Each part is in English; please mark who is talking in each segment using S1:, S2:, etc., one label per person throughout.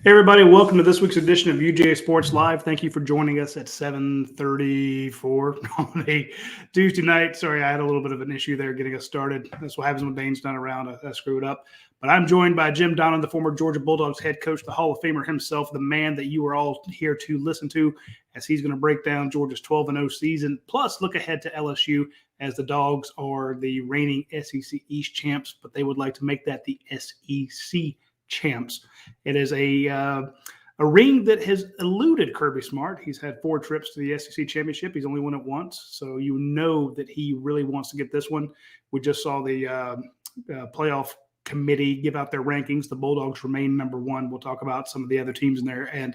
S1: Hey everybody, welcome to this week's edition of UGASports Live. Thank you for joining us at 7:34 on a Tuesday night. Sorry, I had a little bit of an issue there getting us started. That's what happens when Dane's not around. I screw it up. But I'm joined by Jim Donnan, the former Georgia Bulldogs head coach, the Hall of Famer himself, the man that you are all here to listen to as he's going to break down Georgia's 12-0 season, plus look ahead to LSU as the Dogs are the reigning SEC East champs, but they would like to make that the SEC champs. It is a ring that has eluded Kirby Smart. He's had 4 trips to the SEC championship. He's only won it once, so you know that he really wants to get this one. We just saw the playoff committee give out their rankings. The Bulldogs remain number 1. We'll talk about some of the other teams in there, and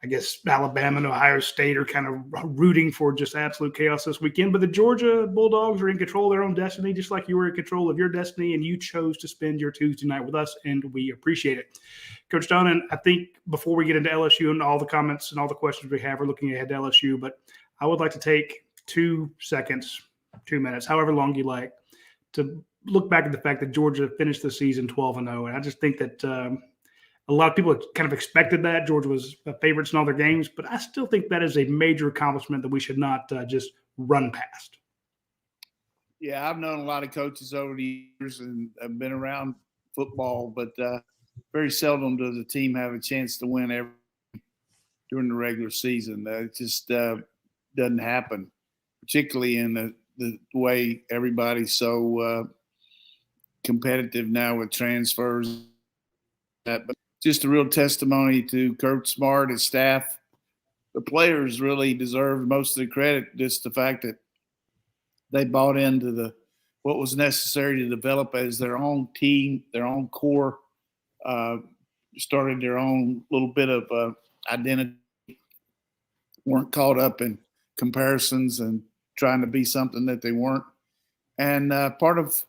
S1: I guess Alabama and Ohio State are kind of rooting for just absolute chaos this weekend. But the Georgia Bulldogs are in control of their own destiny, just like you were in control of your destiny, and you chose to spend your Tuesday night with us, and we appreciate it. Coach Donnan, I think before we get into LSU and all the comments and all the questions we have, we're looking ahead to LSU, but I would like to take 2 seconds, 2 minutes, however long you like, to look back at the fact that Georgia finished the season 12-0, and I just think that a lot of people kind of expected that. Georgia was favorites in all their games, but I still think that is a major accomplishment that we should not just run past.
S2: Yeah, I've known a lot of coaches over the years and have been around football, but very seldom does a team have a chance to win during the regular season. It just doesn't happen, particularly in the way everybody's so competitive now with transfers. But just a real testimony to Coach Smart, his staff. The players really deserve most of the credit, just the fact that they bought into what was necessary to develop as their own team, their own core, started their own little bit of identity, weren't caught up in comparisons and trying to be something that they weren't. And part of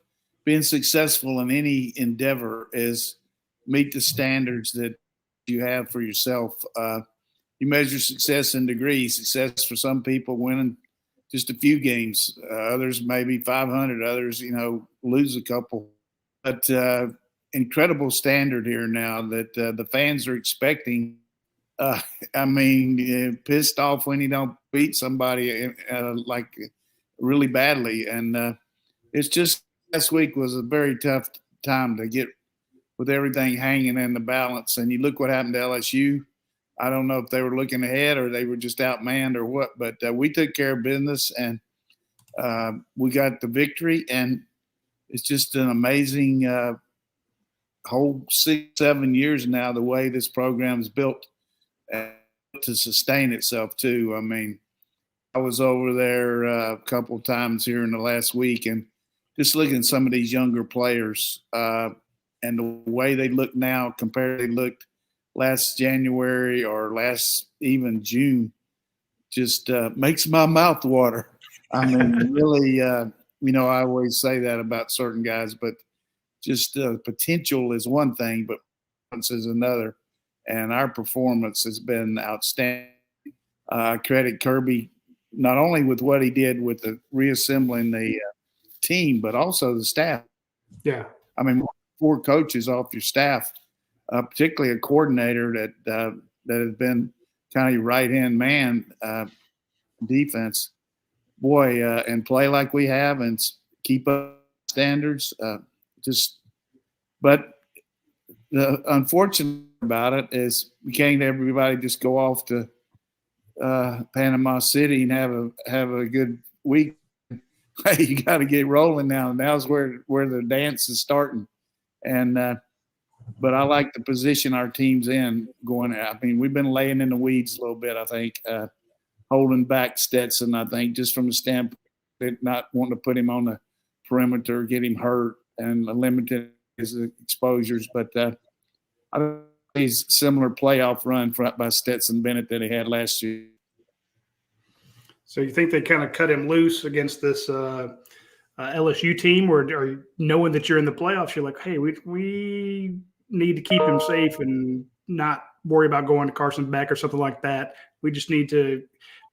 S2: being successful in any endeavor is meet the standards that you have for yourself. You measure success in degrees. Success for some people winning just a few games, others maybe 500, others, lose a couple. But incredible standard here now that the fans are expecting. Pissed off when you don't beat somebody like really badly. And it's just last week was a very tough time to get with everything hanging in the balance. And you look what happened to LSU. I don't know if they were looking ahead or they were just outmanned or what, but we took care of business and we got the victory. And it's just an amazing whole 6-7 years now, the way this program is built to sustain itself too. I mean, I was over there a couple of times here in the last week and just looking at some of these younger players and the way they look now compared to they looked last January or last even June just makes my mouth water. I mean, really, I always say that about certain guys, but just potential is one thing, but performance is another. And our performance has been outstanding. I credit Kirby not only with what he did with the reassembling the team, but also the staff.
S1: Yeah.
S2: I mean, 4 coaches off your staff, particularly a coordinator that has been kind of your right-hand man defense. Boy, and play like we have and keep up standards. But the unfortunate about it is we can't everybody just go off to Panama City and have a good week. Hey, you got to get rolling now. Now's where the dance is starting. And but I like the position our team's in going. I mean, we've been laying in the weeds a little bit, I think, holding back Stetson, I think, just from the standpoint of not wanting to put him on the perimeter, get him hurt, and limited his exposures. But I think he's a similar playoff run by Stetson Bennett that he had last year.
S1: So you think they kind of cut him loose against this LSU team, or knowing that you're in the playoffs, you're like, hey, we need to keep him safe and not worry about going to Carson Beck or something like that. We just need to,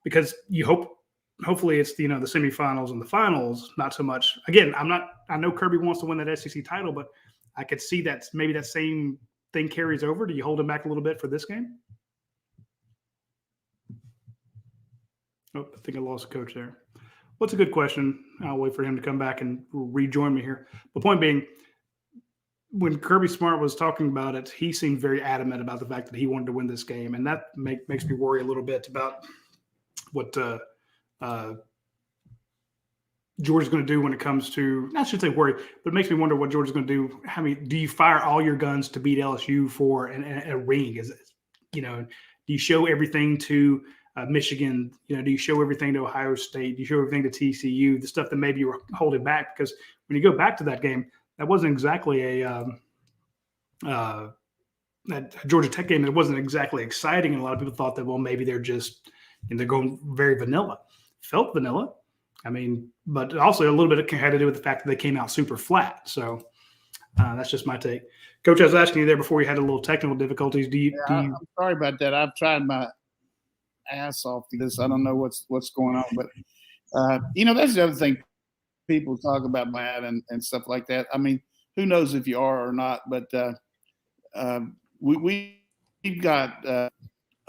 S1: because you hopefully it's the semifinals and the finals, not so much. Again, I know Kirby wants to win that SEC title, but I could see that maybe that same thing carries over? Do you hold him back a little bit for this game? Oh, I think I lost a coach there. What's a good question? I'll wait for him to come back and rejoin me here. The point being, when Kirby Smart was talking about it, he seemed very adamant about the fact that he wanted to win this game, and that makes me worry a little bit about what Georgia's going to do when it comes to, I should say worry, but it makes me wonder what Georgia's going to do. Do you fire all your guns to beat LSU for a ring? Do you show everything to Michigan? Do you show everything to Ohio State? Do you show everything to TCU? The stuff that maybe you were holding back, because when you go back to that game, that wasn't exactly that Georgia Tech game. It wasn't exactly exciting, and a lot of people thought that, well, maybe they're just they're going very vanilla. Felt vanilla. But also a little bit it had to do with the fact that they came out super flat. So that's just my take. Coach, I was asking you there before you had a little technical difficulties.
S2: I'm sorry about that. I've tried my ass off to this. I don't know what's going on, but that's the other thing. People talk about Matt and stuff like that. Who knows if you are or not, but we've got a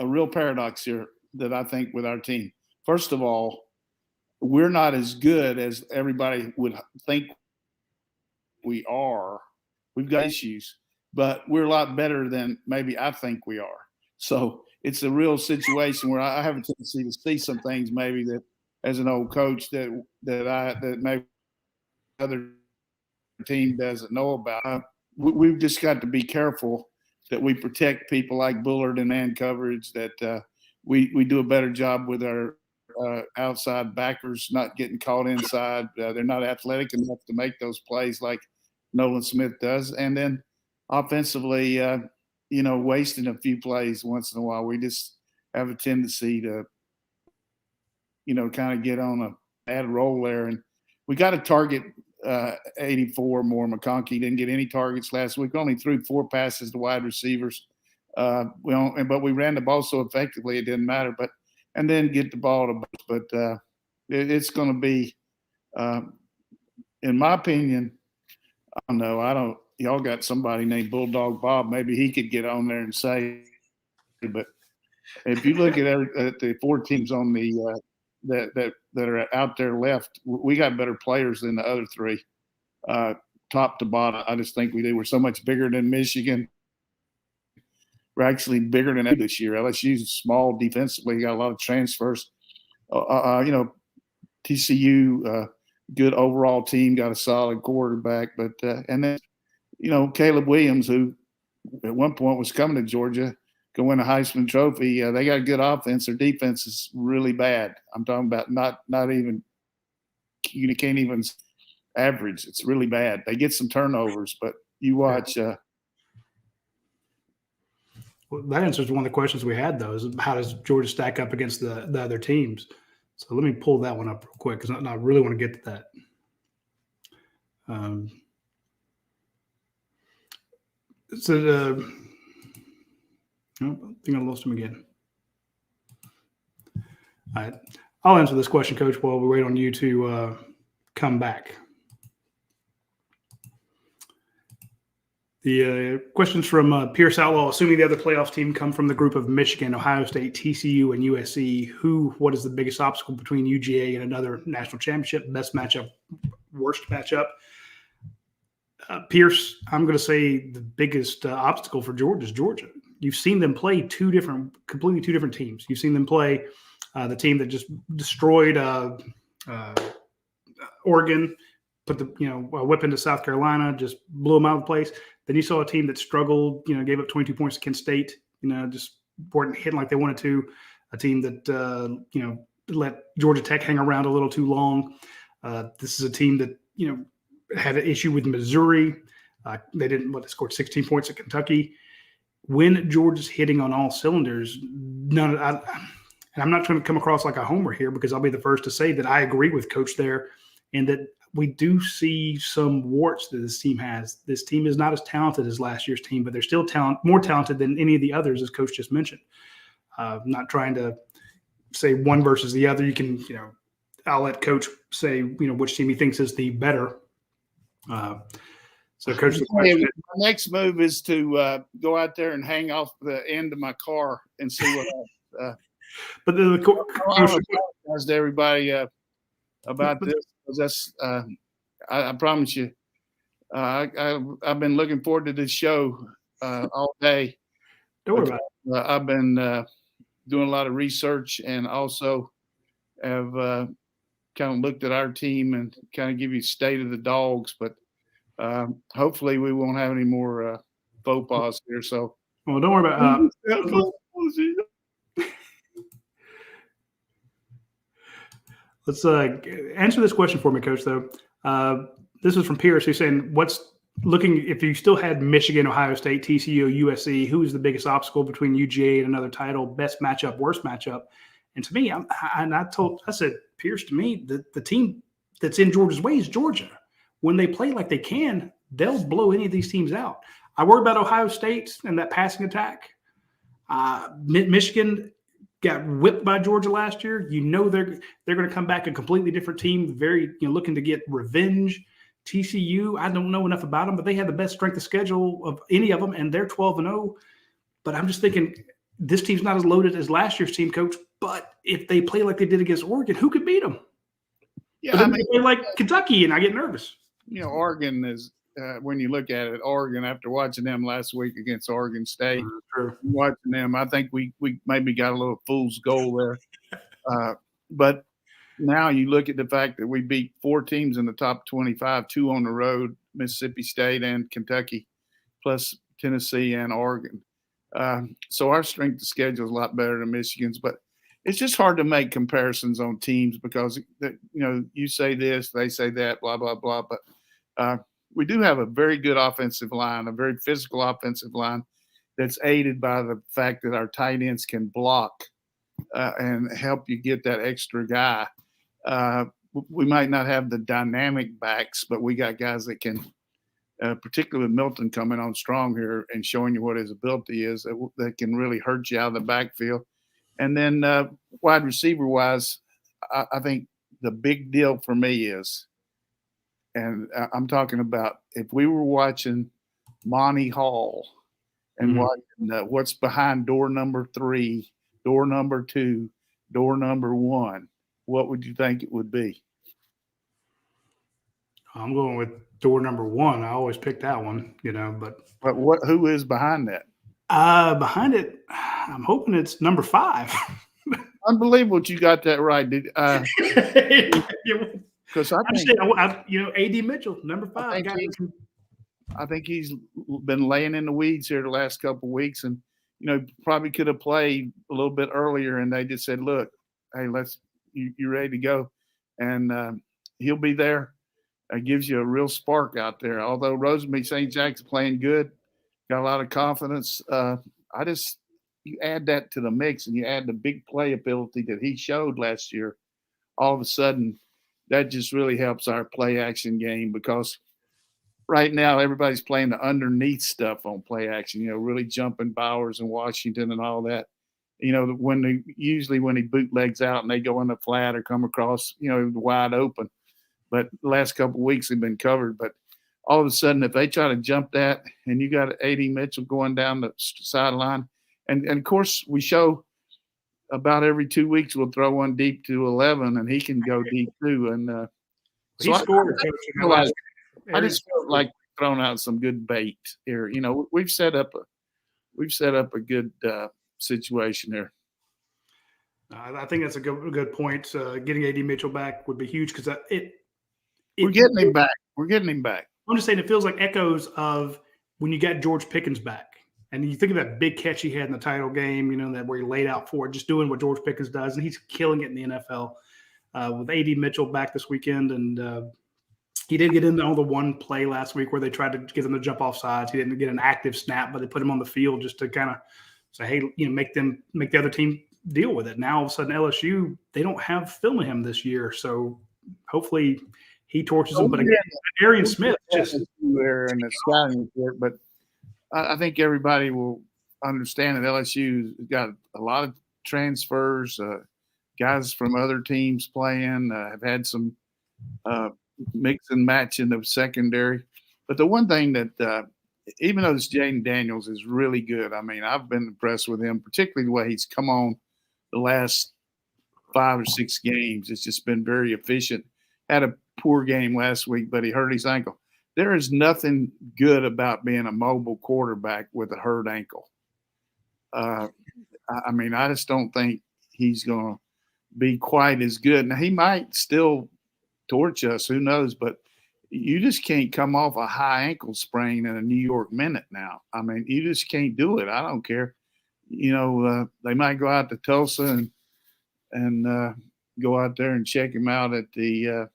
S2: real paradox here that I think with our team. First of all, we're not as good as everybody would think we are. We've got issues, but we're a lot better than maybe I think we are. So it's a real situation where I have a tendency to see some things maybe that, as an old coach, that maybe other team doesn't know about. We've just got to be careful that we protect people like Bullard and man coverage, that we do a better job with our outside backers not getting caught inside. They're not athletic enough to make those plays like Nolan Smith does. And then offensively, wasting a few plays once in a while. We just have a tendency to, kind of get on a bad roll there. And we got to target 84 more. McConkey didn't get any targets last week. Only threw 4 passes to wide receivers. But we ran the ball so effectively it didn't matter. And then get the ball to – but it's going to be, in my opinion, I don't know. Y'all got somebody named Bulldog Bob. Maybe he could get on there and say, but if you look at the 4 teams on the that are out there left, we got better players than the other 3, top to bottom. I just think we do. We're so much bigger than Michigan. We're actually bigger than this year. LSU's small defensively. Got a lot of transfers. TCU, good overall team, got a solid quarterback. But and then, Caleb Williams, who at one point was coming to Georgia, could win a Heisman Trophy. They got a good offense. Their defense is really bad. I'm talking about not even – you can't even average. It's really bad. They get some turnovers, but you watch
S1: well, that answers one of the questions we had, though, is how does Georgia stack up against the other teams? So let me pull that one up real quick because I really want to get to that. I think I lost him again. All right. I'll answer this question, Coach, while we wait on you to come back. The questions from Pierce Outlaw. Assuming the other playoffs team come from the group of Michigan, Ohio State, TCU, and USC, what is the biggest obstacle between UGA and another national championship? Best matchup, worst matchup? Pierce, I'm going to say the biggest obstacle for Georgia is Georgia. You've seen them play completely two different teams. You've seen them play the team that just destroyed Oregon, put the a whip into South Carolina, just blew them out of the place. Then you saw a team that struggled, gave up 22 points to Kent State, just weren't hitting like they wanted to. A team that let Georgia Tech hang around a little too long. This is a team that had an issue with Missouri. They scored 16 points at Kentucky. When Georgia's hitting on all cylinders, and I'm not trying to come across like a homer here because I'll be the first to say that I agree with Coach there, and that we do see some warts that this team has. This team is not as talented as last year's team, but they're still more talented than any of the others, as Coach just mentioned. I'm not trying to say one versus the other. You can, I'll let Coach say, which team he thinks is the better. So, Coach, the
S2: My
S1: question
S2: next move is to go out there and hang off the end of my car and see what happens.
S1: but
S2: I want to apologize to everybody about this, because that's I promise you, I've been looking forward to this show all day.
S1: don't worry about it.
S2: I've been doing a lot of research, and also have kind of looked at our team and kind of give you state of the dogs. But hopefully we won't have any more faux pas here. So,
S1: Well, don't worry about let's answer this question for me, Coach, though. This is from Pierce, who's saying, if you still had Michigan, Ohio State, TCU, USC, who is the biggest obstacle between UGA and another title? Best matchup, worst matchup? And to me, I said, Pierce, to me, the team that's in Georgia's way is Georgia. When they play like they can, they'll blow any of these teams out. I worry about Ohio State and that passing attack. Michigan got whipped by Georgia last year. You know they're going to come back a completely different team, very looking to get revenge. TCU, I don't know enough about them, but they had the best strength of schedule of any of them, and they're 12-0. But I'm just thinking this team's not as loaded as last year's team, Coach. But if they play like they did against Oregon, who could beat them?
S2: Yeah,
S1: they play like Kentucky, and I get nervous.
S2: Oregon is when you look at it, Oregon, after watching them last week against Oregon State, watching them, I think we maybe got a little fool's goal there. But now you look at the fact that we beat 4 teams in the top 25, 2 on the road, Mississippi State and Kentucky, plus Tennessee and Oregon. So our strength of schedule is a lot better than Michigan's, but it's just hard to make comparisons on teams because, you say this, they say that, blah, blah, blah. But we do have a very good offensive line, a very physical offensive line that's aided by the fact that our tight ends can block and help you get that extra guy. We might not have the dynamic backs, but we got guys that can, particularly with Milton coming on strong here and showing you what his ability is, that can really hurt you out of the backfield. And then wide receiver wise, I think the big deal for me is, and I'm talking about if we were watching Monty Hall and watching what's behind door number 3, door number 2, door number 1, what would you think it would be?
S1: I'm going with door number 1. I always pick that one, but
S2: who is behind that?
S1: Behind it, I'm hoping it's number 5.
S2: Unbelievable you got that right. Because I think
S1: AD Mitchell, number 5.
S2: I think he's been laying in the weeds here the last couple of weeks, and probably could have played a little bit earlier, and they just said, "Look, hey, you ready to go?" And he'll be there. It gives you a real spark out there. Although Rosemary St. Jack's playing good, got a lot of confidence. You add that to the mix, and you add the big play ability that he showed last year. All of a sudden, that just really helps our play action game, because right now everybody's playing the underneath stuff on play action. Really jumping Bowers and Washington and all that. Usually when he bootlegs out and they go in the flat or come across, wide open. But the last couple of weeks they've been covered. But all of a sudden, if they try to jump that, and you got AD Mitchell going down the sideline, and of course we show about every 2 weeks we'll throw one deep to 11, and he can go deep too. And
S1: he scored.
S2: I just felt like throwing out some good bait here. We've set up a good situation here.
S1: I think that's a good point. Getting AD Mitchell back would be huge, because
S2: we're getting him back. We're getting him back.
S1: I'm just saying it feels like echoes of when you got George Pickens back. And you think of that big catch he had in the title game, that where he laid out for it, just doing what George Pickens does, and he's killing it in the NFL. With AD Mitchell back this weekend, and he did get in on the one play last week where they tried to get him to jump off sides. He didn't get an active snap, but they put him on the field just to kind of say, hey, make the other team deal with it. Now all of a sudden LSU, they don't have film of him this year, so hopefully he torches them. But again, Arian Smith just
S2: there in the scouting report, but I think everybody will understand that LSU's got a lot of transfers, guys from other teams playing, have had some mix and match in the secondary. But the one thing that even though this Jaden Daniels is really good, I mean, I've been impressed with him, particularly the way he's come on the last 5 or 6 games. It's just been very efficient. Had a poor game last week, but he hurt his ankle. There is nothing good about being a mobile quarterback with a hurt ankle. I mean, I just don't think he's going to be quite as good. Now, he might still torch us, who knows, but you just can't come off a high ankle sprain in a New York minute now. I mean, you just can't do it. I don't care. You know, they might go out to Tulsa and go out there and check him out at the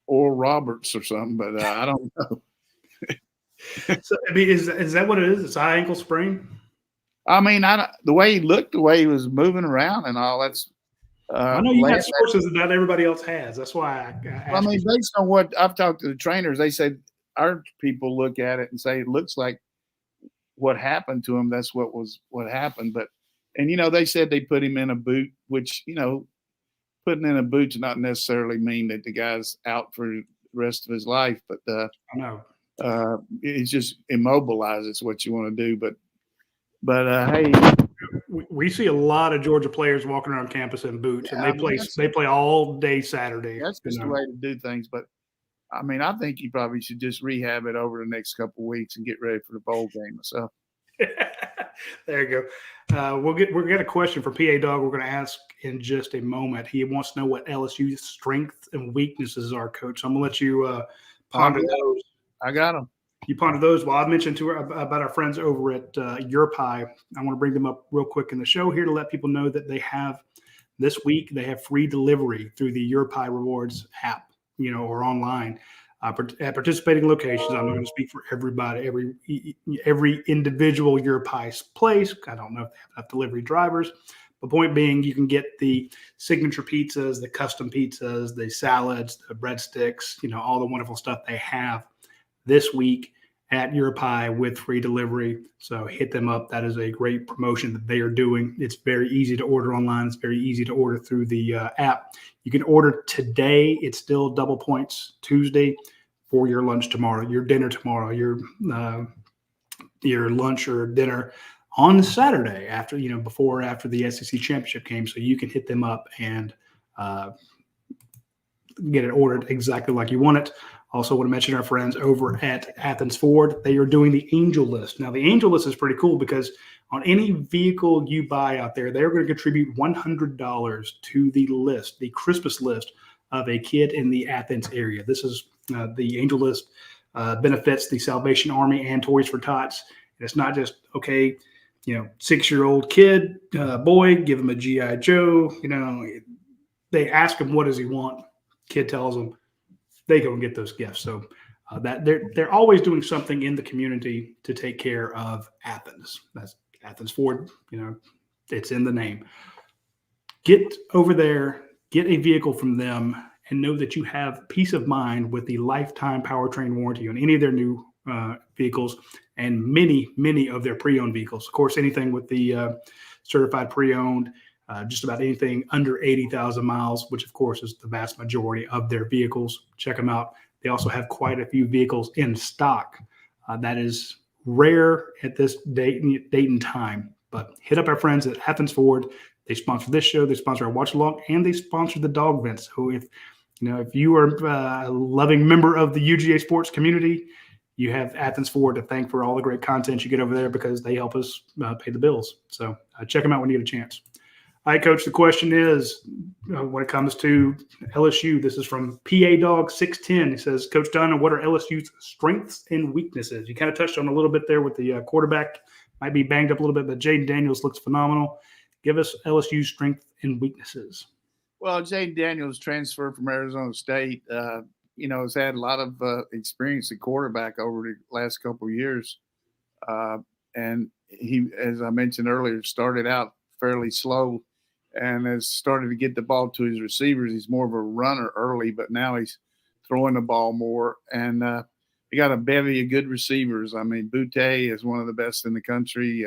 S2: Oral Roberts or something, but I don't know.
S1: So, I mean, is that what it is? It's high ankle sprain?
S2: I mean, the way he looked, the way he was moving around and all, that's
S1: I know you have sources that not everybody else has. That's why I asked.
S2: I mean, based on what I've talked to the trainers, they said our people look at it and say it looks like what happened to him. That's what happened. But you know, they said they put him in a boot, which, you know, putting in a boot does not necessarily mean that the guy's out for the rest of his life. But
S1: I know
S2: it's just immobilizes what you want to do. But hey.
S1: We see a lot of Georgia players walking around campus in boots, and they play all day Saturday.
S2: That's just the way to do things. But I mean, I think you probably should just rehab it over the next couple of weeks and get ready for the bowl game. So
S1: there you go. We'll get a question for PA Dog. We're going to ask in just a moment. He wants to know what LSU's strengths and weaknesses are, Coach. So I'm going to let you ponder those.
S2: I got them.
S1: You ponder those. Well, I mentioned to her about our friends over at Your Pie. I want to bring them up real quick in the show here to let people know that they have this week. They have free delivery through the Your Pie Rewards app, you know, or online at participating locations. I'm not going to speak for everybody, every individual Your Pie place. I don't know if they have enough delivery drivers. The point being, you can get the signature pizzas, the custom pizzas, the salads, the breadsticks, you know, all the wonderful stuff they have this week at Your Pie with free delivery. So hit them up. That is a great promotion that they are doing. It's very easy to order online. It's very easy to order through the app. You can order today. It's still double points Tuesday for your lunch tomorrow, your dinner tomorrow, your lunch or dinner on Saturday after, you know, before or after the SEC championship game. So you can hit them up and get it ordered exactly like you want it. Also want to mention our friends over at Athens Ford. They are doing the Angel List. Now, the Angel List is pretty cool because on any vehicle you buy out there, they're going to contribute $100 to the list, the Christmas list of a kid in the Athens area. This is the Angel List benefits the Salvation Army and Toys for Tots. And it's not just, okay, you know, 6-year-old kid, boy, give him a G.I. Joe. You know, they ask him, what does he want? Kid tells them. They go and get those gifts. So that they're always doing something in the community to take care of Athens. That's Athens Ford. You know, it's in the name. Get over there, get a vehicle from them, and know that you have peace of mind with the lifetime powertrain warranty on any of their new vehicles and many of their pre-owned vehicles. Of course, anything with the certified pre-owned. Just about anything under 80,000 miles, which of course is the vast majority of their vehicles. Check them out. They also have quite a few vehicles in stock. That is rare at this date and time. But hit up our friends at Athens Ford. They sponsor this show. They sponsor our watch along, and they sponsor the dog vents. So if you are a loving member of the UGA Sports community, you have Athens Ford to thank for all the great content you get over there because they help us pay the bills. So check them out when you get a chance. All right, Coach, the question is, when it comes to LSU, this is from PA Dog 610. He says, Coach Donnan, what are LSU's strengths and weaknesses? You kind of touched on a little bit there with the quarterback. Might be banged up a little bit, but Jaden Daniels looks phenomenal. Give us LSU's strengths and weaknesses.
S2: Well, Jaden Daniels transferred from Arizona State. You know, has had a lot of experience at quarterback over the last couple of years. And he, as I mentioned earlier, started out fairly slow and has started to get the ball to his receivers. He's more of a runner early, but now he's throwing the ball more. And he got a bevy of good receivers. I mean, Butte is one of the best in the country.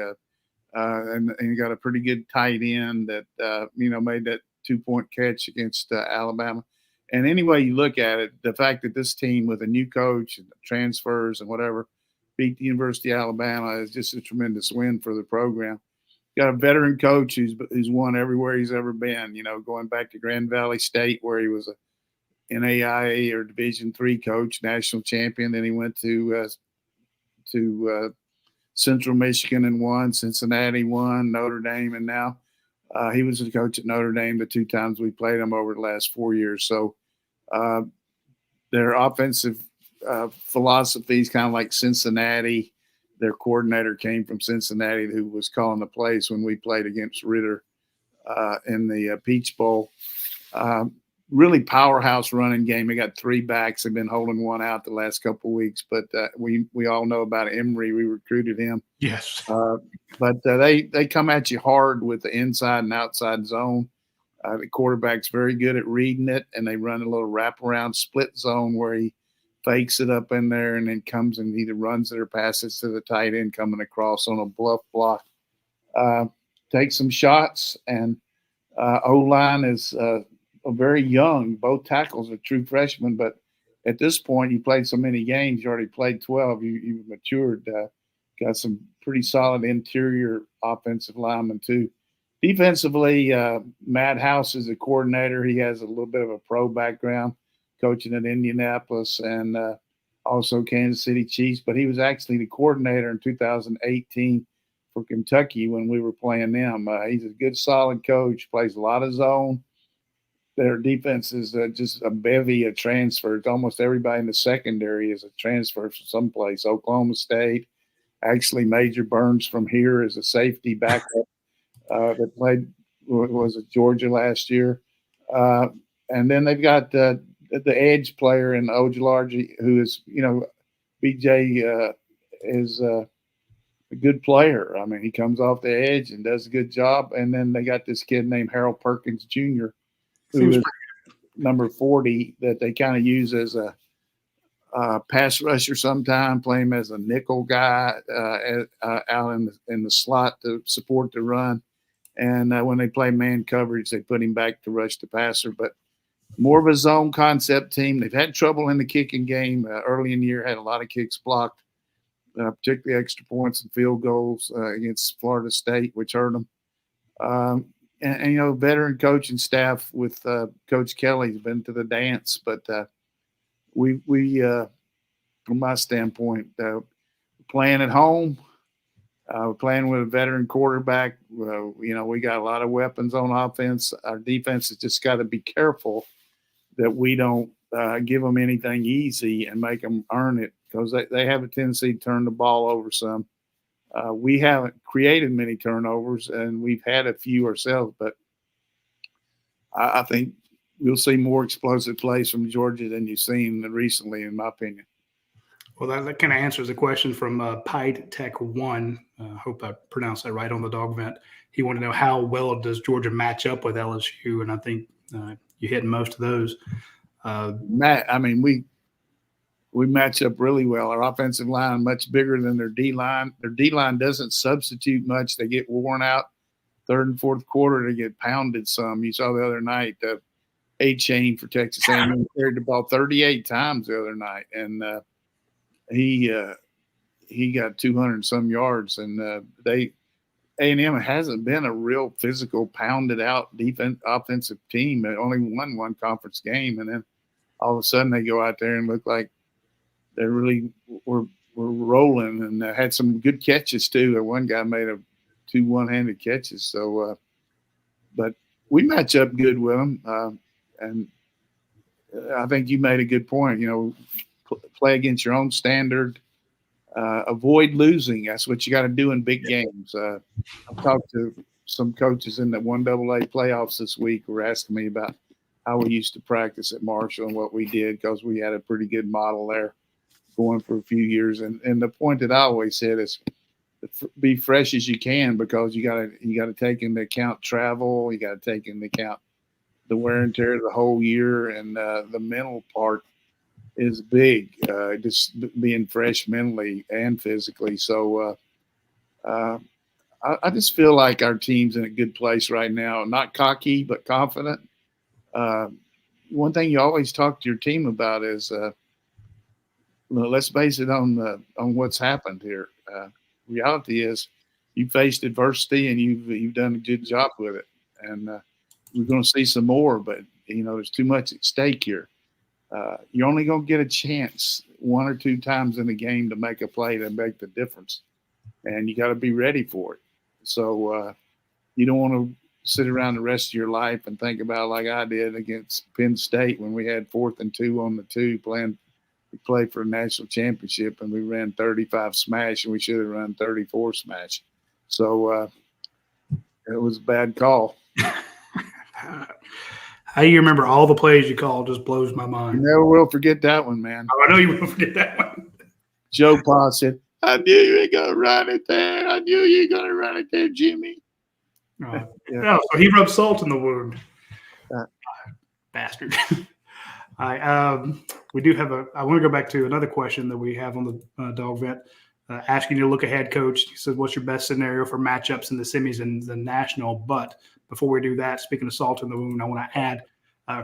S2: And he got a pretty good tight end that, you know, made that 2-point catch against Alabama. And any way you look at it, the fact that this team with a new coach and transfers and whatever beat the University of Alabama is just a tremendous win for the program. Got a veteran coach who's won everywhere he's ever been, going back to Grand Valley State where he was a NAIA or Division III coach, national champion. Then he went to Central Michigan and won, Cincinnati won, Notre Dame, and now he was the coach at Notre Dame the 2 times we played him over the last 4 years. So their offensive philosophy is kind of like Cincinnati. Their coordinator came from Cincinnati, who was calling the plays when we played against Ritter in the Peach Bowl. Really powerhouse running game. They got 3 backs. They've been holding one out the last couple of weeks, but we all know about Emory. We recruited him.
S1: Yes.
S2: But they come at you hard with the inside and outside zone. The quarterback's very good at reading it, and they run a little wraparound split zone where he fakes it up in there and then comes and either runs it or passes to the tight end coming across on a bluff block. Take some shots, and O-line is very young. Both tackles are true freshmen, but at this point, you played so many games. You already played 12. You've matured. Got some pretty solid interior offensive linemen too. Defensively, Matt House is a coordinator. He has a little bit of a pro background, coaching at Indianapolis and also Kansas City Chiefs. But he was actually the coordinator in 2018 for Kentucky when we were playing them. He's a good, solid coach. Plays a lot of zone. Their defense is just a bevy of transfers. Almost everybody in the secondary is a transfer from someplace. Oklahoma State. Actually, Major Burns from here is a safety backup that played was at Georgia last year. And then they've got the edge player in Ojulari, who is, BJ is a good player. I mean, he comes off the edge and does a good job. And then they got this kid named Harold Perkins Jr., who is number 40 that they kind of use as a pass rusher sometime, play him as a nickel guy out in the slot to support the run. And when they play man coverage, they put him back to rush the passer. But more of a zone concept team. They've had trouble in the kicking game. Early in the year, had a lot of kicks blocked, particularly extra points and field goals against Florida State, which hurt them. And veteran coaching staff with Coach Kelly has been to the dance. But we from my standpoint, playing at home, we're playing with a veteran quarterback. We got a lot of weapons on offense. Our defense has just got to be careful that we don't give them anything easy and make them earn it, because they have a tendency to turn the ball over some. We haven't created many turnovers, and we've had a few ourselves, but I think we'll see more explosive plays from Georgia than you've seen recently, in my opinion.
S1: Well, that kind of answers the question from Pied Tech 1. Hope I pronounced that right on the dog vent. He wanted to know how well does Georgia match up with LSU, and I think you hit most of those.
S2: We match up really well. Our offensive line much bigger than their D-line. Their D-line doesn't substitute much. They get worn out third and fourth quarter. They get pounded some. You saw the other night A-Chain for Texas A&M carried the ball 38 times the other night, and he got 200 some yards. And A&M hasn't been a real physical, pounded out offensive team. They only won one conference game, and then all of a sudden they go out there and look like they really were rolling, and had some good catches too. One guy made 2 one-handed catches. So, but we match up good with them, and I think you made a good point. Play against your own standard. Avoid losing. That's what you got to do in big games. I've talked to some coaches in the 1AA playoffs this week who were asking me about how we used to practice at Marshall and what we did, because we had a pretty good model there going for a few years. And the point that I always said is be fresh as you can, because you got to take into account travel. You got to take into account the wear and tear of the whole year, and the mental part is big, just being fresh mentally and physically. So I just feel like our team's in a good place right now. Not cocky, but confident. one thing you always talk to your team about is, let's base it on what's happened here. Reality is, you faced adversity and you've done a good job with it, and we're going to see some more. But there's too much at stake here. You're only going to get a chance one or two times in a game to make a play to make the difference, and you got to be ready for it. So you don't want to sit around the rest of your life and think about, like I did against Penn State when we had 4th and 2 on the 2 we played for a national championship, and we ran 35 smash, and we should have run 34 smash. So it was a bad call.
S1: How you remember all the plays you called just blows my mind.
S2: You never will forget that one, man.
S1: Oh, I know you won't forget that one.
S2: Joe Pa said, "I knew you were going to run it there. I knew you were going to run it there, Jimmy."
S1: Yeah. No, so he rubbed salt in the wound. Bastard. We do have I want to go back to another question that we have on the dog vent, asking you to look ahead, Coach. He says, what's your best scenario for matchups in the semis and the national? But before we do that, speaking of salt in the wound, I want to add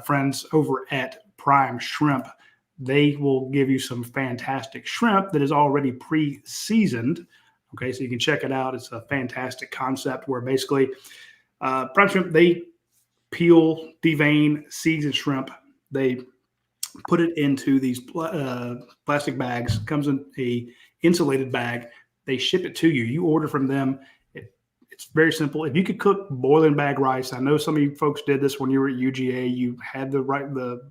S1: friends over at Prime Shrimp. They will give you some fantastic shrimp that is already pre-seasoned. Okay, so you can check it out. It's a fantastic concept where basically Prime Shrimp, they peel, devein, season shrimp. They put it into these plastic bags. It comes in a insulated bag. They ship it to you. You order from them. It's very simple. If you could cook boiling bag rice, I know some of you folks did this when you were at UGA. You had the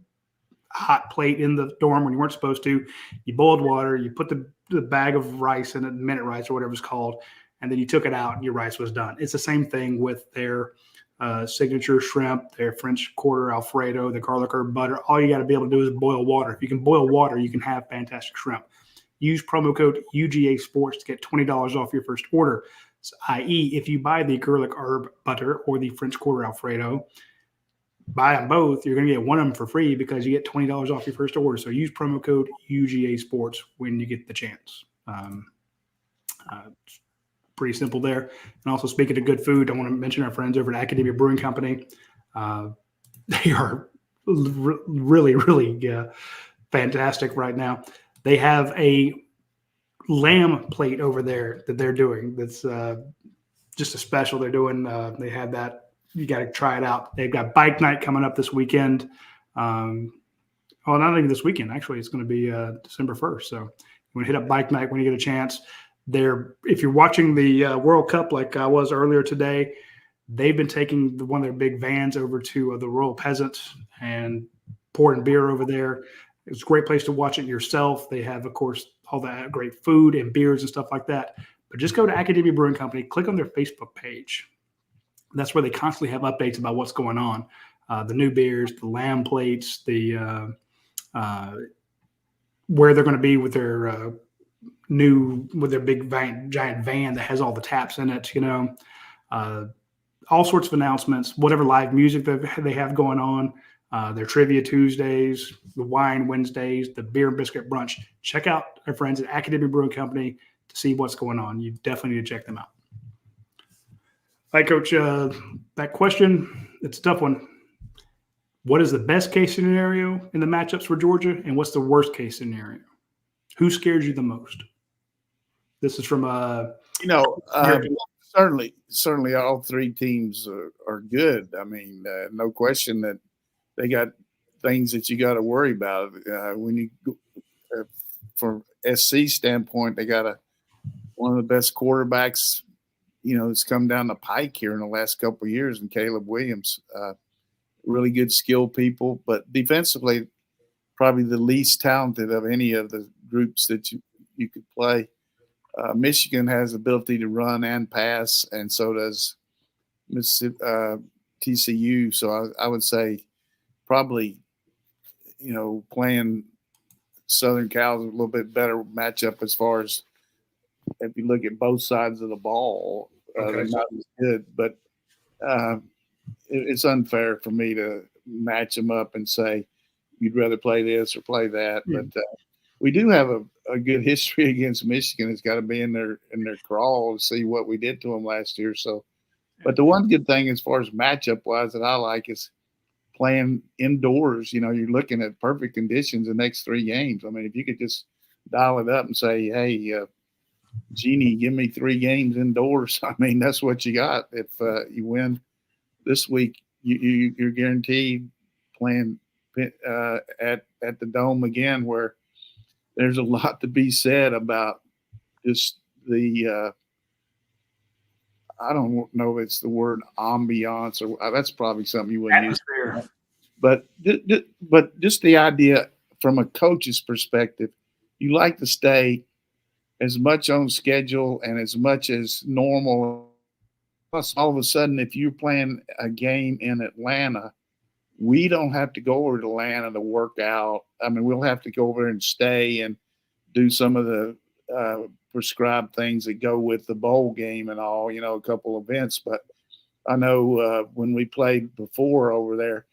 S1: hot plate in the dorm when you weren't supposed to. You boiled water. You put the bag of rice in it, minute rice or whatever it's called, and then you took it out and your rice was done. It's the same thing with their signature shrimp, their French Quarter Alfredo, the garlic herb butter. All you got to be able to do is boil water. If you can boil water, you can have fantastic shrimp. Use promo code UGASports to get $20 off your first order. So, i.e., if you buy the garlic herb butter or the French Quarter Alfredo, buy them both, you're going to get one of them for free because you get $20 off your first order. So use promo code UGASports when you get the chance. Pretty simple there. And also, speaking of good food, I want to mention our friends over at Academia Brewing Company. They are really, really fantastic right now. They have a lamb plate over there that they're doing. That's just a special they're doing. They have that. You got to try it out. They've got bike night coming up this weekend. Not even this weekend. Actually, it's going to be December 1st. So you want to hit up bike night when you get a chance. If you're watching the World Cup like I was earlier today, they've been taking one of their big vans over to the Royal Peasant and pouring beer over there. It's a great place to watch it yourself. They have, of course, all that great food and beers and stuff like that. But just go to Academia Brewing Company, click on their Facebook page. That's where they constantly have updates about what's going on. The new beers, the lamb plates, where they're going to be with their big giant van that has all the taps in it, all sorts of announcements, whatever live music that they have going on, their trivia Tuesdays, the wine Wednesdays, the beer and biscuit brunch. Check out our friends at Academia Brewing Company to see what's going on. You definitely need to check them out. All right, Coach, that question, it's a tough one. What is the best case scenario in the matchups for Georgia, and what's the worst case scenario? Who scares you the most? This is from
S2: certainly all three teams are good. I mean, no question that they got things that you got to worry about. When you from SC standpoint, they got one of the best quarterbacks, that's come down the pike here in the last couple of years, and Caleb Williams. Really good skill people, but defensively, probably the least talented of any of the groups that you could play. Michigan has the ability to run and pass, and so does TCU. So I would say probably, playing Southern Cal is a little bit better matchup as far as if you look at both sides of the ball. They're not as good, but it's unfair for me to match them up and say you'd rather play this or play that. But we do have a good history against Michigan. It's got to be in their crawl to see what we did to them last year. So, but the one good thing as far as matchup wise that I like is playing indoors. You know, you're looking at perfect conditions the next 3 games. I mean, if you could just dial it up and say, hey, Jeannie, give me 3 games indoors. I mean, that's what you got. If you win this week, you're guaranteed playing at the Dome again, where there's a lot to be said about just the I don't know if it's the word ambiance, or that's probably something you wouldn't use.
S1: Atmosphere.
S2: But just the idea from a coach's perspective, you like to stay as much on schedule and as much as normal. Plus, all of a sudden, if you're playing a game in Atlanta, we don't have to go over to Atlanta to work out. I mean, we'll have to go over and stay and do some of the prescribed things that go with the bowl game and all, you know, a couple events. But I know when we played before over there,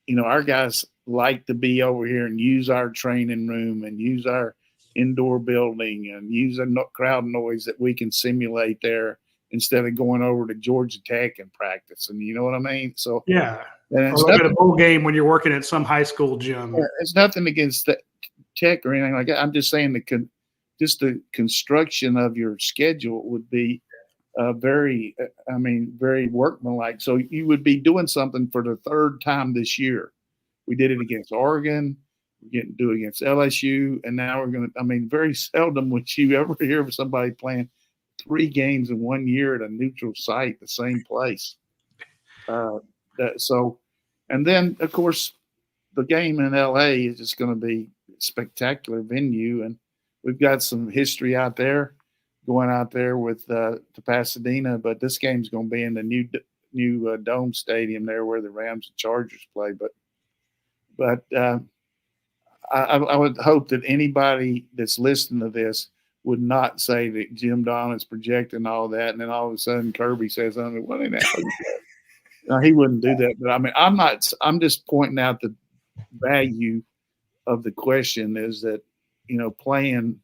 S2: you know, our guys like to be over here and use our training room and use our indoor building and use a crowd noise that we can simulate there instead of going over to Georgia Tech and practice. And you know what I mean? So
S1: Yeah.
S2: and
S1: Or look at a bowl game when you're working at some high school gym.
S2: it's nothing against the Tech or anything like that. I'm just saying just the construction of your schedule would be very workmanlike. So you would be doing something for the 3rd time this year. We did it against Oregon. We're getting to do it against LSU. And now we're going to, I mean, very seldom would you ever hear of somebody playing 3 games in 1 year at a neutral site, the same place. And then, of course, the game in LA is just going to be a spectacular venue. And we've got some history out there, going out there with to Pasadena. But this game's going to be in the new Dome Stadium there where the Rams and Chargers play. But I would hope that anybody that's listening to this would not say that Jim Donnan's projecting all that, and then all of a sudden Kirby says, "I mean, what ain't that?" No, he wouldn't do that. But I mean, I'm just pointing out the value of the question is that, you know, playing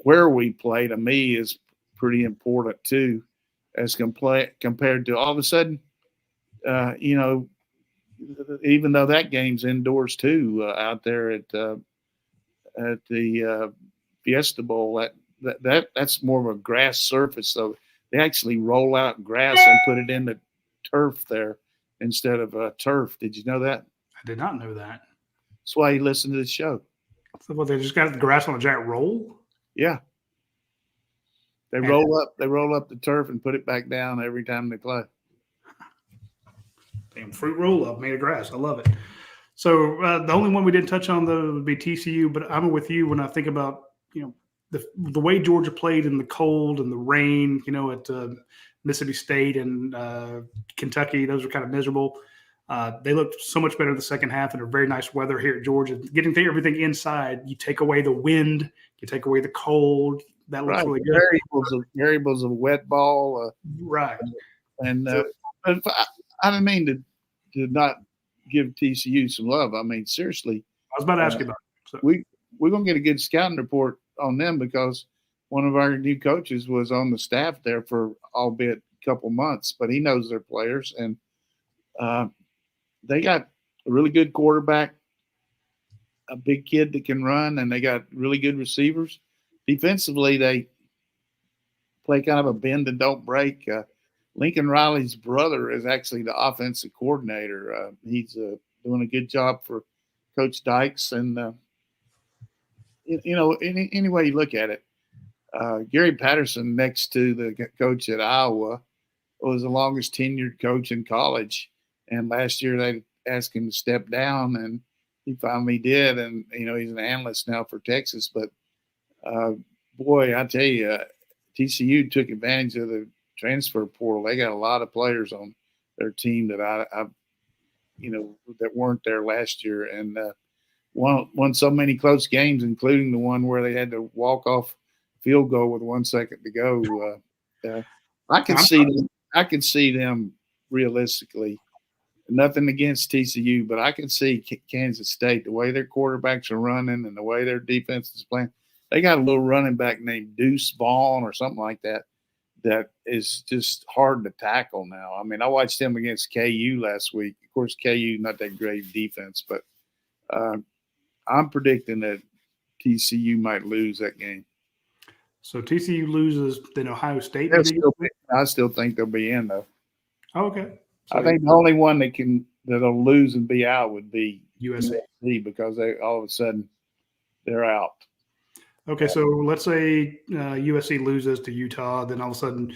S2: where we play to me is pretty important too, as compared to all of a sudden, you know, even though that game's indoors too, out there at the Fiesta Bowl, that's more of a grass surface. So they actually roll out grass and put it in the turf there instead of turf. Did you know that?
S1: I did not know that.
S2: That's why you listen to the show.
S1: So what, they just got the grass on a giant roll?
S2: Yeah. They roll up the turf and put it back down every time they play.
S1: Damn fruit roll up made of grass. I love it. So the only one we didn't touch on though would be TCU, but I'm with you when I think about, you know, the way Georgia played in the cold and the rain, you know, at Mississippi State and Kentucky. Those were kind of miserable. They looked so much better the second half and a very nice weather here at Georgia. Getting everything inside, you take away the wind, you take away the cold. That looks really good.
S2: Variables of wet ball.
S1: Right.
S2: And I didn't mean to not give TCU some love. I mean, seriously.
S1: I was about to ask you about it. So.
S2: We're going to get a good scouting report on them because one of our new coaches was on the staff there for albeit a couple months, but he knows their players. And they got a really good quarterback, a big kid that can run, and they got really good receivers. Defensively, they play kind of a bend and don't break. Lincoln Riley's brother is actually the offensive coordinator. He's doing a good job for Coach Dykes. And, you know, any way you look at it, Gary Patterson, next to the coach at Iowa, was the longest tenured coach in college. And last year they asked him to step down, and he finally did. And, you know, he's an analyst now for Texas. But, boy, I tell you, TCU took advantage of the transfer portal. They got a lot of players on their team that I you know, that weren't there last year, and won so many close games, including the one where they had to walk off field goal with 1 second to go. I can see them realistically. Nothing against TCU, but I can see Kansas State, the way their quarterbacks are running and the way their defense is playing. They got a little running back named Deuce Vaughn or something like that that is just hard to tackle now. I mean, I watched them against KU last week. Of course, KU not that great defense, but I'm predicting that TCU might lose that game.
S1: So TCU loses, then Ohio State.
S2: I still think they'll be in though.
S1: Oh, okay. So
S2: I think the only one that'll lose and be out would be
S1: USC
S2: because they all of a sudden they're out.
S1: Okay, so let's say USC loses to Utah, then all of a sudden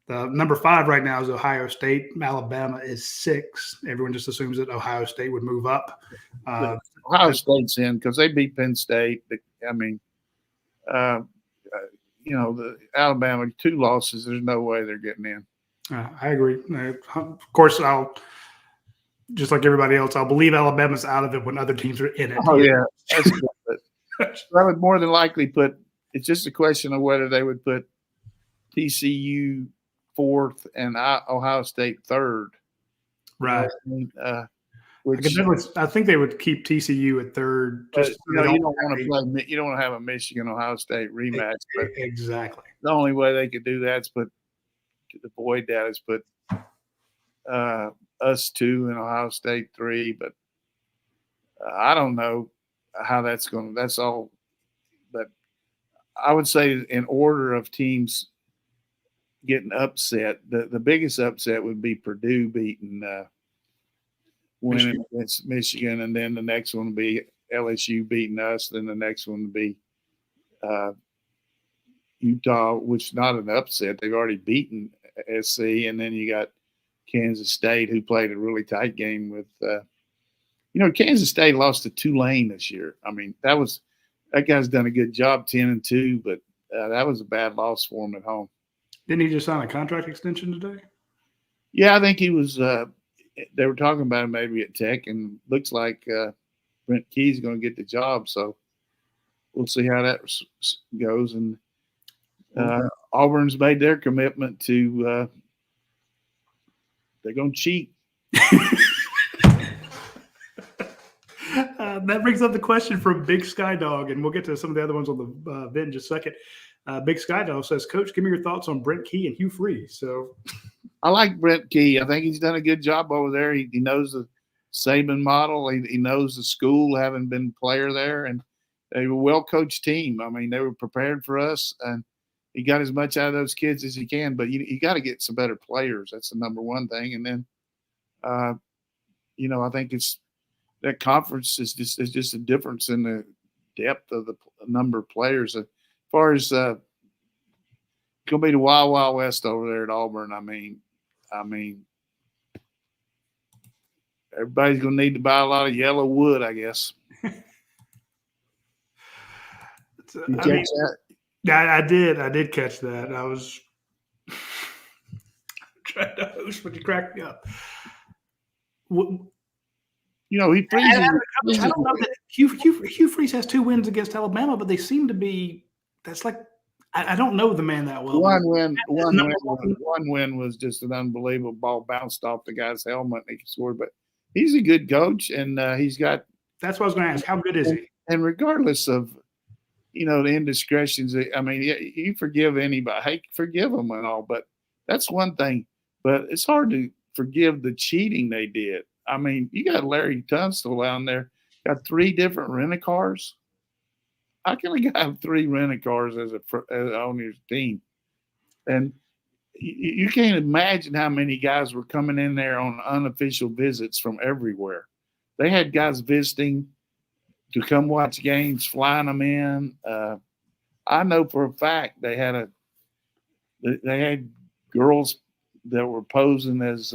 S1: number 5 right now is Ohio State. Alabama is 6. Everyone just assumes that Ohio State would move up.
S2: Ohio State's in because they beat Penn State. I mean, the Alabama 2 losses. There's no way they're getting in.
S1: I agree. Of course, I'll just like everybody else. I'll believe Alabama's out of it when other teams are in it.
S2: Oh yeah, that's good. I would more than likely put. It's just a question of whether they would put TCU 4th and Ohio State 3rd.
S1: Right.
S2: Which
S1: I think they would keep TCU at 3rd. Just
S2: you don't want to play. You don't want to have a Michigan Ohio State rematch. But
S1: exactly.
S2: The only way they could do that is to avoid that is put us 2 and Ohio State 3. But I don't know how that's going. That's all. But I would say in order of teams getting upset, the biggest upset would be Purdue beating winning against Michigan, and then the next one would be LSU beating us. Then the next one would be Utah, which is not an upset. They've already beaten SC, and then you got Kansas State, who played a really tight game with. Kansas State lost to Tulane this year. I mean, that guy's done a good job, 10-2, but that was a bad loss for him at home.
S1: Didn't he just sign a contract extension today?
S2: Yeah, I think he was. They were talking about him maybe at Tech, and looks like Brent Key's going to get the job. So we'll see how that goes. And Auburn's made their commitment to they're going to cheat.
S1: That brings up the question from Big Sky Dog, and we'll get to some of the other ones on the vid in just a second. Big Sky Dog says, Coach, give me your thoughts on Brent Key and Hugh Freeze. So
S2: I like Brent Key. I think he's done a good job over there. He knows the Saban model. He knows the school, having been a player there, and they were a well-coached team. I mean, they were prepared for us, and he got as much out of those kids as he can. But you got to get some better players. That's the number one thing. And then, I think that conference is just a difference in the depth of the number of players. As far as it's going to be the Wild Wild West over there at Auburn. I mean, everybody's going to need to buy a lot of yellow wood, I guess.
S1: I did catch that. I was trying to host when you cracked me up.
S2: He freezes.
S1: I don't know that Hugh Freeze has 2 wins against Alabama, but they seem to be. That's like I don't know the man that well.
S2: One win was just an unbelievable ball bounced off the guy's helmet and he scored. But he's a good coach, and he's got.
S1: That's what I was going to ask. How good is he?
S2: And regardless of, the indiscretions, I mean, you forgive anybody. Hey, forgive them and all, but that's one thing. But it's hard to forgive the cheating they did. I mean, you got Larry Tunstall down there, got 3 different rent-a-cars. How can a guy have 3 rent-a-cars as on his team? And you can't imagine how many guys were coming in there on unofficial visits from everywhere. They had guys visiting to come watch games, flying them in. I know for a fact they had girls that were posing as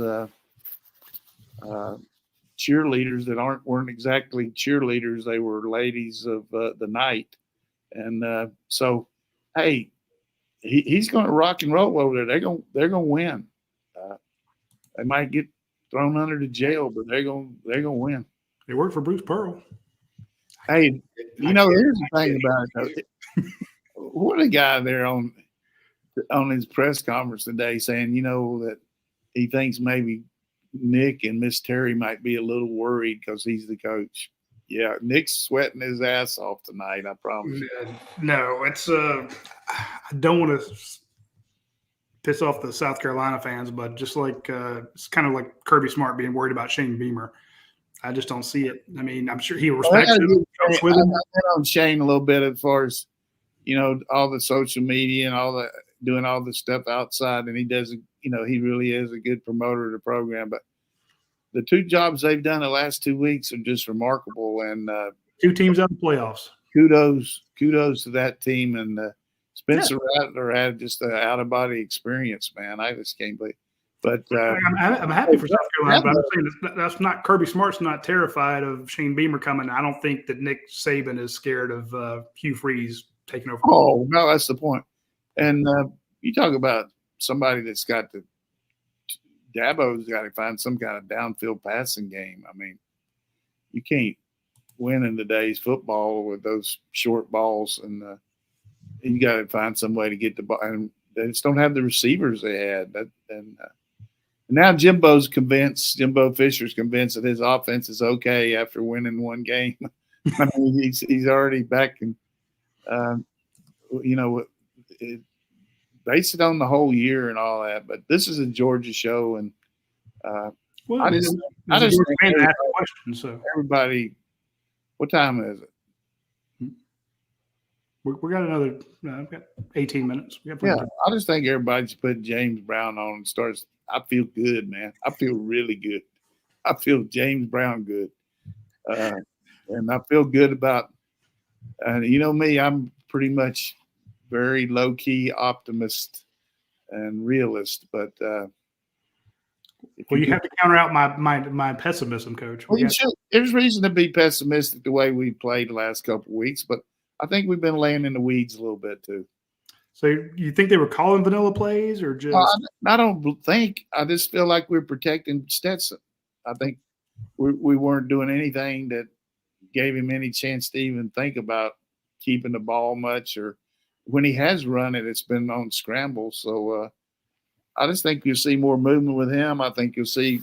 S2: cheerleaders that weren't exactly cheerleaders. They were ladies of the night. And so, hey, he's going to rock and roll over there. They're going to win. They might get thrown under the jail, but they're going to win.
S1: They work for Bruce Pearl.
S2: Hey, here's the thing about it, though. What a guy there on his press conference today saying, that he thinks maybe Nick and Miss Terry might be a little worried because he's the coach. Yeah, Nick's sweating his ass off tonight, I promise.
S1: No, it's I don't want to piss off the South Carolina fans, but just like it's kind of like Kirby Smart being worried about Shane Beamer. I just don't see it. I mean, I'm sure he respects him.
S2: I went on Shane a little bit as far as, all the social media and all the doing all the stuff outside, and he doesn't, he really is a good promoter of the program. But the 2 jobs they've done the last 2 weeks are just remarkable. And
S1: 2 teams out of the playoffs.
S2: Kudos to that team. And Spencer Rattler had just an out of body experience, man. I just can't believe. But
S1: I'm happy for South Carolina, but I'm saying that's not Kirby Smart's not terrified of Shane Beamer coming. I don't think that Nick Saban is scared of Hugh Freeze taking over.
S2: Oh no, that's the point. And you talk about somebody that's got Dabo's got to find some kind of downfield passing game. I mean, you can't win in today's football with those short balls, and you got to find some way to get the ball. And they just don't have the receivers they had. And now Jimbo Fisher's convinced that his offense is okay after winning 1 game. I mean, he's already back and base it on the whole year and all that. But this is a Georgia show, and I just think everybody. What time is it?
S1: We got another. We've got 18 minutes.
S2: I just think everybody should put James Brown on and starts. I feel good, man. I feel really good. I feel James Brown good, and I feel good about. Me, I'm pretty much very low key optimist and realist, but
S1: you have to counter out my pessimism, Coach.
S2: Well, there's reason to be pessimistic the way we played the last couple of weeks, but I think we've been laying in the weeds a little bit too.
S1: So you think they were calling vanilla plays or just?
S2: I don't think. I just feel like we're protecting Stetson. I think we weren't doing anything that gave him any chance to even think about keeping the ball much, or when he has run it, it's been on scrambles. So I just think you'll see more movement with him. I think you'll see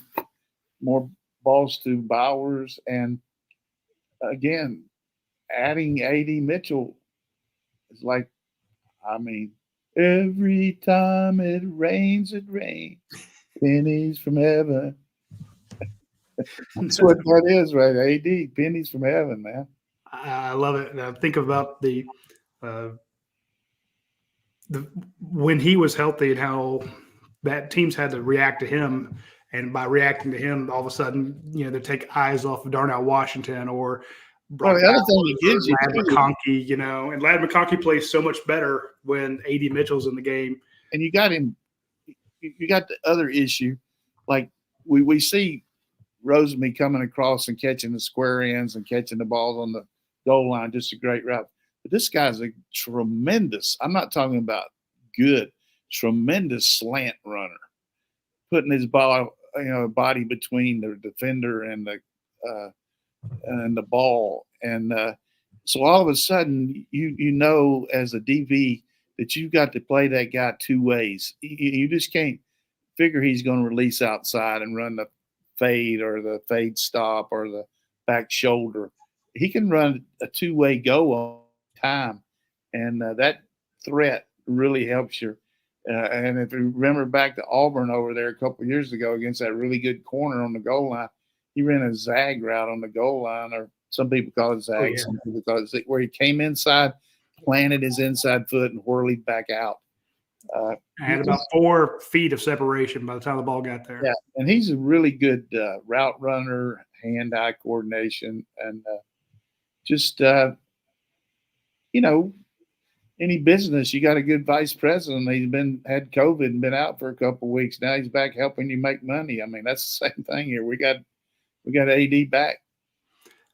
S2: more balls to Bowers, and again, adding A.D. Mitchell is like, I mean, every time it rains, pennies from heaven. That's what that is, right? A.D. pennies from heaven, man.
S1: I love it. And I think about the when he was healthy and how that teams had to react to him, and by reacting to him, all of a sudden, they take eyes off of Darnell Washington or.
S2: Well, the other thing he gives you,
S1: Ladd McConkey, and Ladd McConkey plays so much better when A.D. Mitchell's in the game.
S2: And you got him. You got the other issue, like we see Rosemy coming across and catching the square ends and catching the balls on the goal line, just a great route. But this guy's a tremendous. I'm not talking about good, tremendous slant runner, putting his ball, body between the defender and the ball. And so all of a sudden, as a DV that you've got to play that guy 2 ways. You just can't figure he's going to release outside and run the fade or the fade stop or the back shoulder. He can run a 2-way go on time, and that threat really helps you. And if you remember back to Auburn over there a couple of years ago against that really good corner on the goal line, he ran a zag route on the goal line, or some people call it zag, some people call it zig, where he came inside, planted his inside foot, and whirled back out.
S1: Had about 4 feet of separation by the time the ball got there.
S2: Yeah, and he's a really good route runner, hand-eye coordination, and any business, you got a good vice president. He's had COVID and been out for a couple of weeks. Now he's back helping you make money. I mean, that's the same thing here. We got AD back.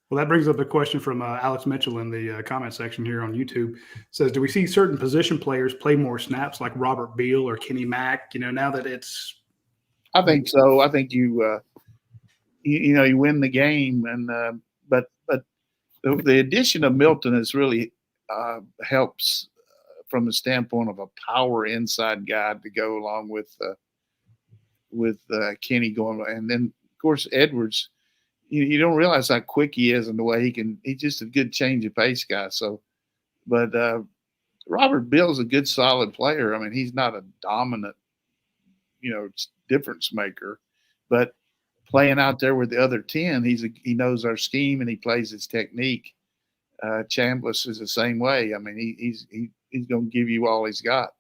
S1: Well, that brings up a question from Alex Mitchell in the comment section here on YouTube. It says, do we see certain position players play more snaps like Robert Beal or Kenny Mack? Now that it's.
S2: I think so. I think you win the game, and but the addition of Milton has really helps from the standpoint of a power inside guy to go along with Kenny going, and then of course Edwards. You don't realize how quick he is and the way he's just a good change of pace guy. So, but Robert Bill's a good, solid player. I mean, he's not a dominant difference maker. But playing out there with the other 10, he knows our scheme and he plays his technique. Chambliss is the same way. I mean, he's going to give you all he's got.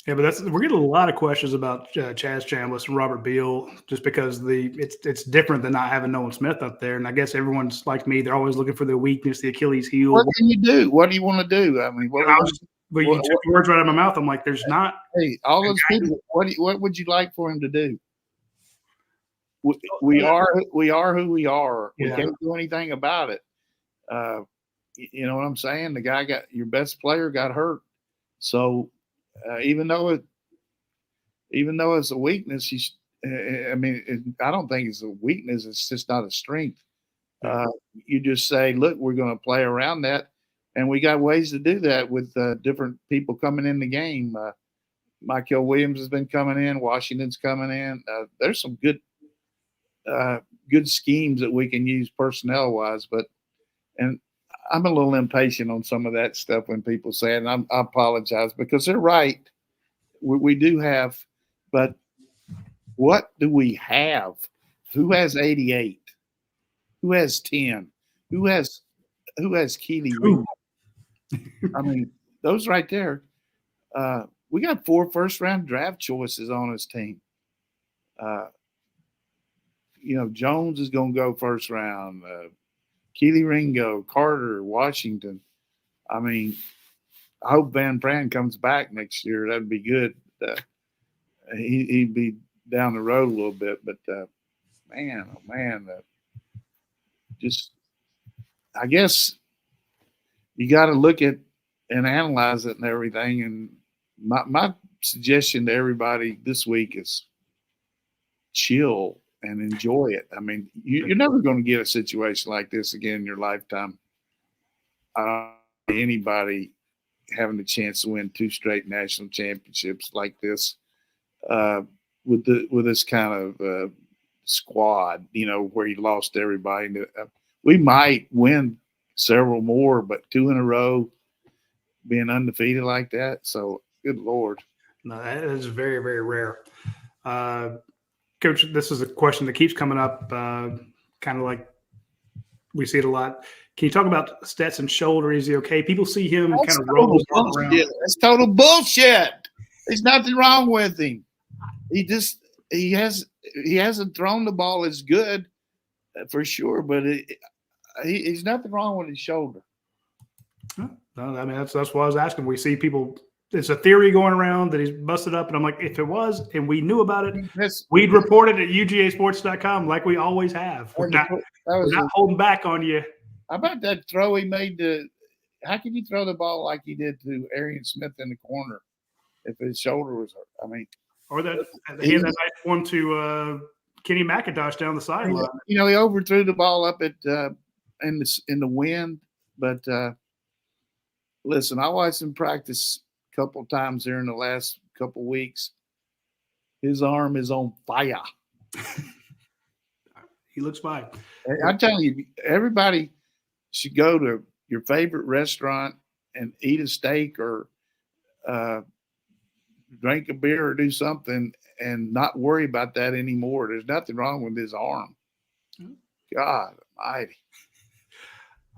S1: Yeah, but we're getting a lot of questions about Chaz Chambliss and Robert Beal, just because it's different than not having Nolan Smith up there. And I guess everyone's like me; they're always looking for the weakness, the Achilles heel.
S2: What can you do? What do you want to do? I mean,
S1: you took the words right out of my mouth. I'm like, there's not.
S2: Hey, all those people. What would you like for him to do? We are who we are. We can't do anything about it. You know what I'm saying? The guy your best player got hurt, so. Even though it's a weakness, I don't think it's a weakness. It's just not a strength. You just say, look, we're going to play around that, and we got ways to do that with different people coming in the game. Michael Williams has been coming in. Washington's coming in. There's some good schemes that we can use personnel wise, and I'm a little impatient on some of that stuff when people say it, and I apologize because they're right. We do have, but what do we have? Who has 88? Who has 10? Who has Keely Ringo? I mean, those right there. We got 4 first-round draft choices on his team. Jones is going to go first round. Keely Ringo, Carter, Washington. I mean, I hope Van Pran comes back next year. That'd be good. He'd be down the road a little bit, but just I guess you got to look at and analyze it and everything. And my suggestion to everybody this week is chill and enjoy it. I mean, you're never going to get a situation like this again in your lifetime. Anybody having the chance to win 2 straight national championships like this with this kind of squad, where you lost everybody. We might win several more, but 2 in a row, being undefeated like that. So, good Lord.
S1: No, that is very, very rare. Coach, this is a question that keeps coming up, kind of like we see it a lot. Can you talk about Stetson's shoulder? Is he okay? People see him kind of roll his arm around.
S2: That's total bullshit. There's nothing wrong with him. He hasn't thrown the ball as good for sure, but he's nothing wrong with his shoulder.
S1: No, I mean that's why I was asking. We see people. It's a theory going around that he's busted up, and I'm like, if it was, and we knew about it, we'd report it at UGAsports.com like we always have. We're not holding back on you.
S2: How about that throw he made how can you throw the ball like he did to Arian Smith in the corner if his shoulder was hurt? I mean,
S1: or he had that nice one to Kenny McIntosh down the sideline.
S2: He overthrew the ball up at in the wind, but listen, I watched him practice a couple of times here in the last couple of weeks. His arm is on fire.
S1: He looks fine.
S2: I'm telling you, everybody should go to your favorite restaurant and eat a steak or drink a beer or do something and not worry about that anymore. There's nothing wrong with his arm. God almighty.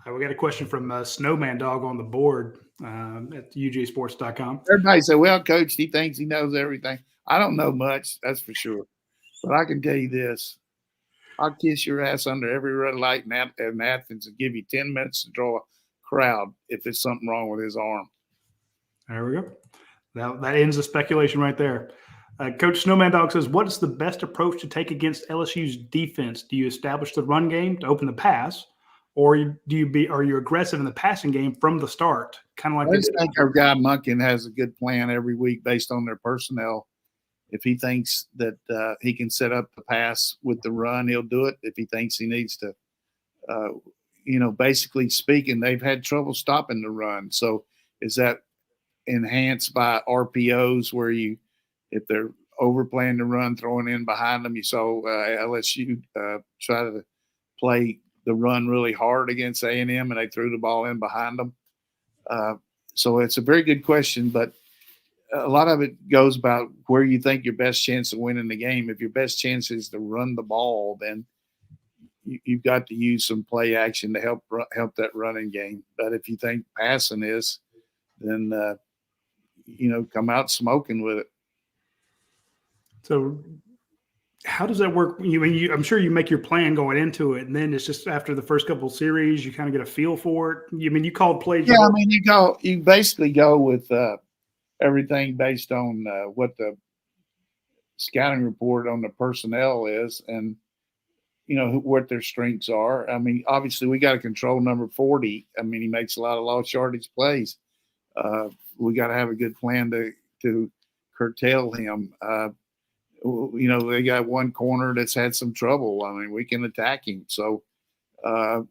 S1: We got a question from Snowman Dog on the board at UGAsports.com.
S2: Everybody said, well, Coach, he thinks he knows everything. I don't know much, that's for sure. But I can tell you this. I'll kiss your ass under every red light in Athens and give you 10 minutes to draw a crowd if there's something wrong with his arm.
S1: There we go. That ends the speculation right there. Coach Snowman Dog says, what is the best approach to take against LSU's defense? Do you establish the run game to open the pass, or are you aggressive in the passing game from the start? Kind of like
S2: I just think our guy Munkin has a good plan every week based on their personnel. If he thinks that he can set up the pass with the run, he'll do it. If he thinks he needs to, basically speaking, they've had trouble stopping the run. So is that enhanced by RPOs where if they're overplaying the run, throwing in behind them? You saw LSU try to play the run really hard against A&M, and they threw the ball in behind them. So it's a very good question, but a lot of it goes about where you think your best chance of winning the game. If your best chance is to run the ball, then you've got to use some play action to help that running game. But if you think passing is, then come out smoking with it.
S1: So how does that work? I'm sure you make your plan going into it, and then it's just after the first couple of series, you kind of get a feel for it. You called plays.
S2: Yeah, I mean, you basically go with everything based on what the scouting report on the personnel is, and what their strengths are. I mean, obviously, we got to control number 40. I mean, he makes a lot of low yardage plays. We got to have a good plan to curtail him. They got one corner that's had some trouble. I mean, we can attack him. So I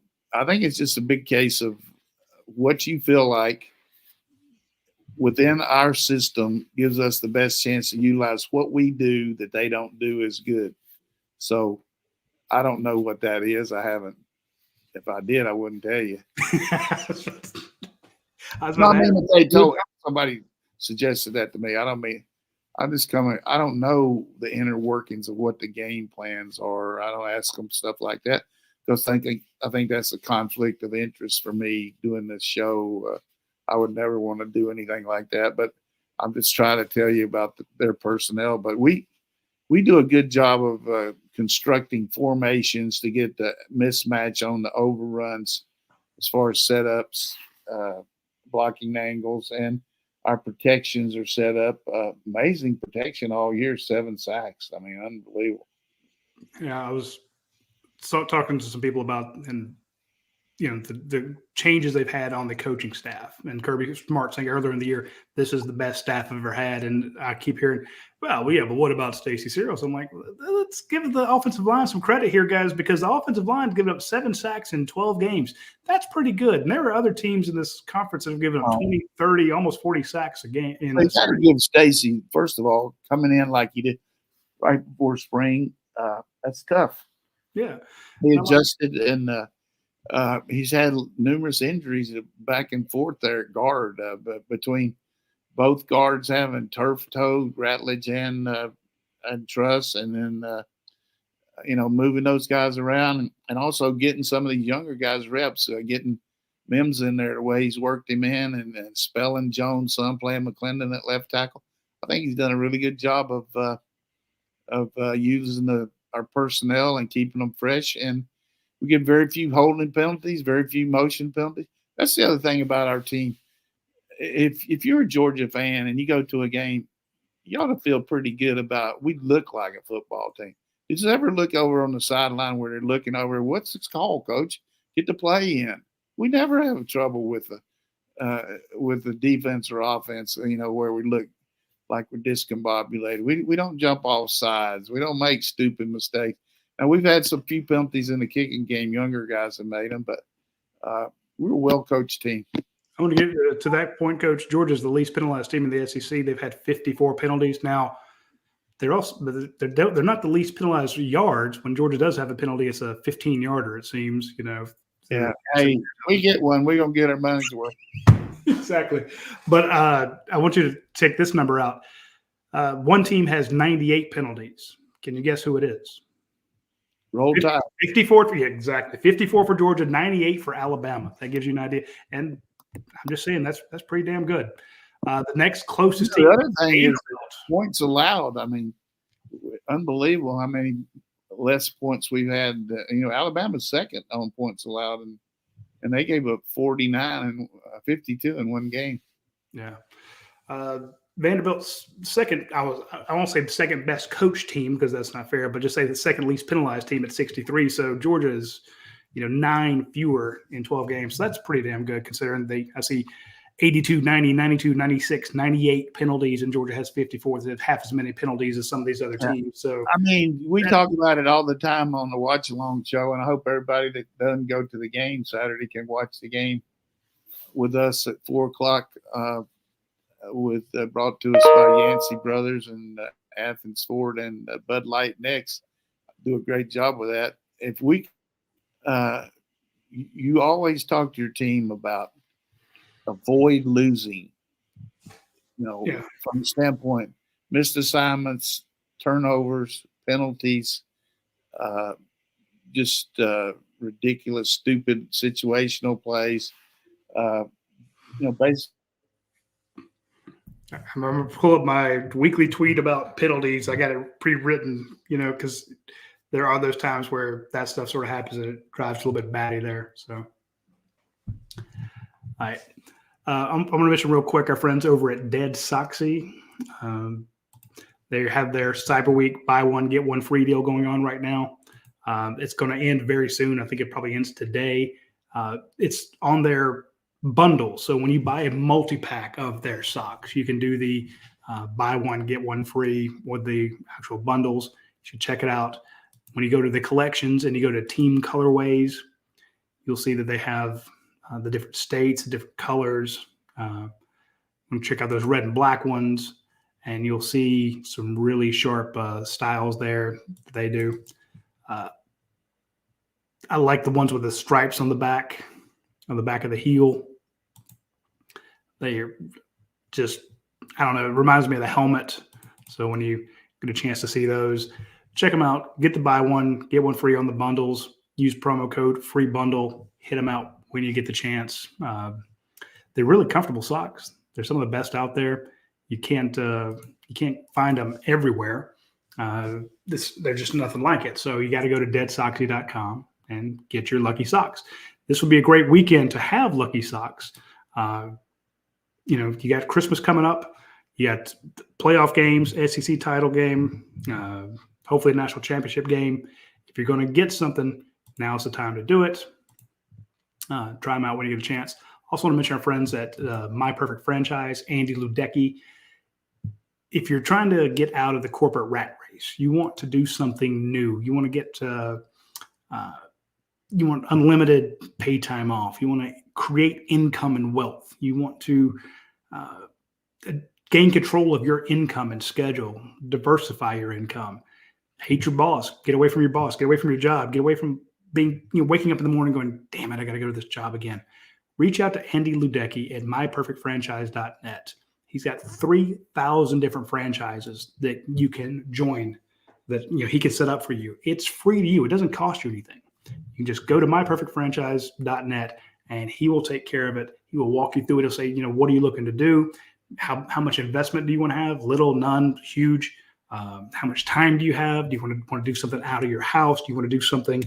S2: think it's just a big case of what you feel like within our system gives us the best chance to utilize what we do that they don't do as good. So I don't know what that is. I haven't. If I did, I wouldn't tell you. If they told somebody suggested that to me, I'm just coming. I don't know the inner workings of what the game plans are. I don't ask them stuff like that because I think that's a conflict of interest for me doing this show. I would never want to do anything like that, but I'm just trying to tell you about their personnel. But we do a good job of constructing formations to get the mismatch on the overruns as far as setups, blocking angles, and our protections are set up. Amazing protection all year, 7 sacks. I mean, unbelievable.
S1: Yeah, I was talking to some people about the changes they've had on the coaching staff. And Kirby Smart saying earlier in the year, this is the best staff I've ever had. And I keep hearing, but what about Stacey Searles? I'm like, let's give the offensive line some credit here, guys, because the offensive line given up 7 sacks in 12 games. That's pretty good. And there are other teams in this conference that have given up 20, 30, almost 40 sacks a game.
S2: They got to give Stacey, first of all, coming in like he did right before spring. That's tough.
S1: Yeah.
S2: He adjusted and he's had numerous injuries back and forth there at guard, but between both guards having turf toe, Ratledge, and Truss, and then moving those guys around, and also getting some of the younger guys reps, getting Mims in there the way he's worked him in, and spelling Jones some, playing McClendon at left tackle. I think he's done a really good job of using our personnel and keeping them fresh. And we get very few holding penalties, very few motion penalties. That's the other thing about our team. If you're a Georgia fan and you go to a game, you ought to feel pretty good about we look like a football team. Did you ever look over on the sideline where they're looking over, what's its call, coach? Get the play in. We never have trouble with the defense or offense, where we look like we're discombobulated. We don't jump off sides. We don't make stupid mistakes. Now, we've had some few penalties in the kicking game. Younger guys have made them, but we're a well-coached team.
S1: I want to get to that point, Coach. Georgia's the least penalized team in the SEC. They've had 54 penalties. Now, they're not the least penalized yards. When Georgia does have a penalty, it's a 15-yarder, it seems.
S2: Yeah. Hey, we get one, we're going to get our money's worth.
S1: Exactly. But I want you to take this number out. One team has 98 penalties. Can you guess who it is?
S2: Roll Tide.
S1: 54. Yeah, exactly. 54 for Georgia, 98 for Alabama. That gives you an idea. And I'm just saying that's pretty damn good. The next closest team.
S2: The other thing is points allowed. I mean, unbelievable how many less points we've had. Alabama's second on points allowed, and they gave up 49 and 52 in one game.
S1: Yeah. Vanderbilt's second, I won't say the second best coach team because that's not fair, but just say the second least penalized team at 63. So Georgia is, 9 fewer in 12 games. So that's pretty damn good considering I see 82, 90, 92, 96, 98 penalties, and Georgia has 54. They have half as many penalties as some of these other teams. So
S2: I mean, we talk about it all the time on the Watch Along show, and I hope everybody that doesn't go to the game Saturday can watch the game with us at 4:00. Brought to us by Yancey Brothers and Athens Ford and Bud Light next. Do a great job with that. If we, you always talk to your team about avoid losing. from the standpoint, missed assignments, turnovers, penalties, just ridiculous, stupid situational plays. Basically.
S1: I remember pull up my weekly tweet about penalties. I got it pre-written, because there are those times where that stuff sort of happens and it drives a little bit batty there. So, all right. I'm going to mention real quick our friends over at Dead Soxy. They have their Cyber Week buy one, get one free deal going on right now. It's going to end very soon. I think it probably ends today. It's on their bundle. So when you buy a multi-pack of their socks, you can do the buy one, get one free with the actual bundles. You should check it out. When you go to the collections and you go to team colorways, you'll see that they have the different states, different colors. Check out those red and black ones, and you'll see some really sharp styles there that they do. I like the ones with the stripes on the back of the heel. They are just, I don't know, it reminds me of the helmet. So when you get a chance to see those, check them out. Get the buy one, get one free on the bundles. Use promo code free bundle. Hit them out when you get the chance. They're really comfortable socks. They're some of the best out there. You can't find them everywhere. They're just nothing like it. So you got to go to deadsoxy.com and get your lucky socks. This would be a great weekend to have lucky socks. You got Christmas coming up. You got playoff games, SEC title game, hopefully a national championship game. If you're going to get something, now's the time to do it. Try them out when you get a chance. Also want to mention our friends at My Perfect Franchise, Andy Ludecki. If you're trying to get out of the corporate rat race, you want to do something new. You want to get you want unlimited pay time off. You want to create income and wealth. You want to gain control of your income and schedule, diversify your income. Hate your boss. Get away from your boss. Get away from your job. Get away from being waking up in the morning going, damn it, I got to go to this job again. Reach out to Andy Ludecki at myperfectfranchise.net. He's got 3,000 different franchises that you can join that he can set up for you. It's free to you. It doesn't cost you anything. You can just go to myperfectfranchise.net and he will take care of it. He will walk you through it. He'll say, what are you looking to do? How much investment do you want to have? Little, none, huge. How much time do you have? Do you want to do something out of your house? Do you want to do something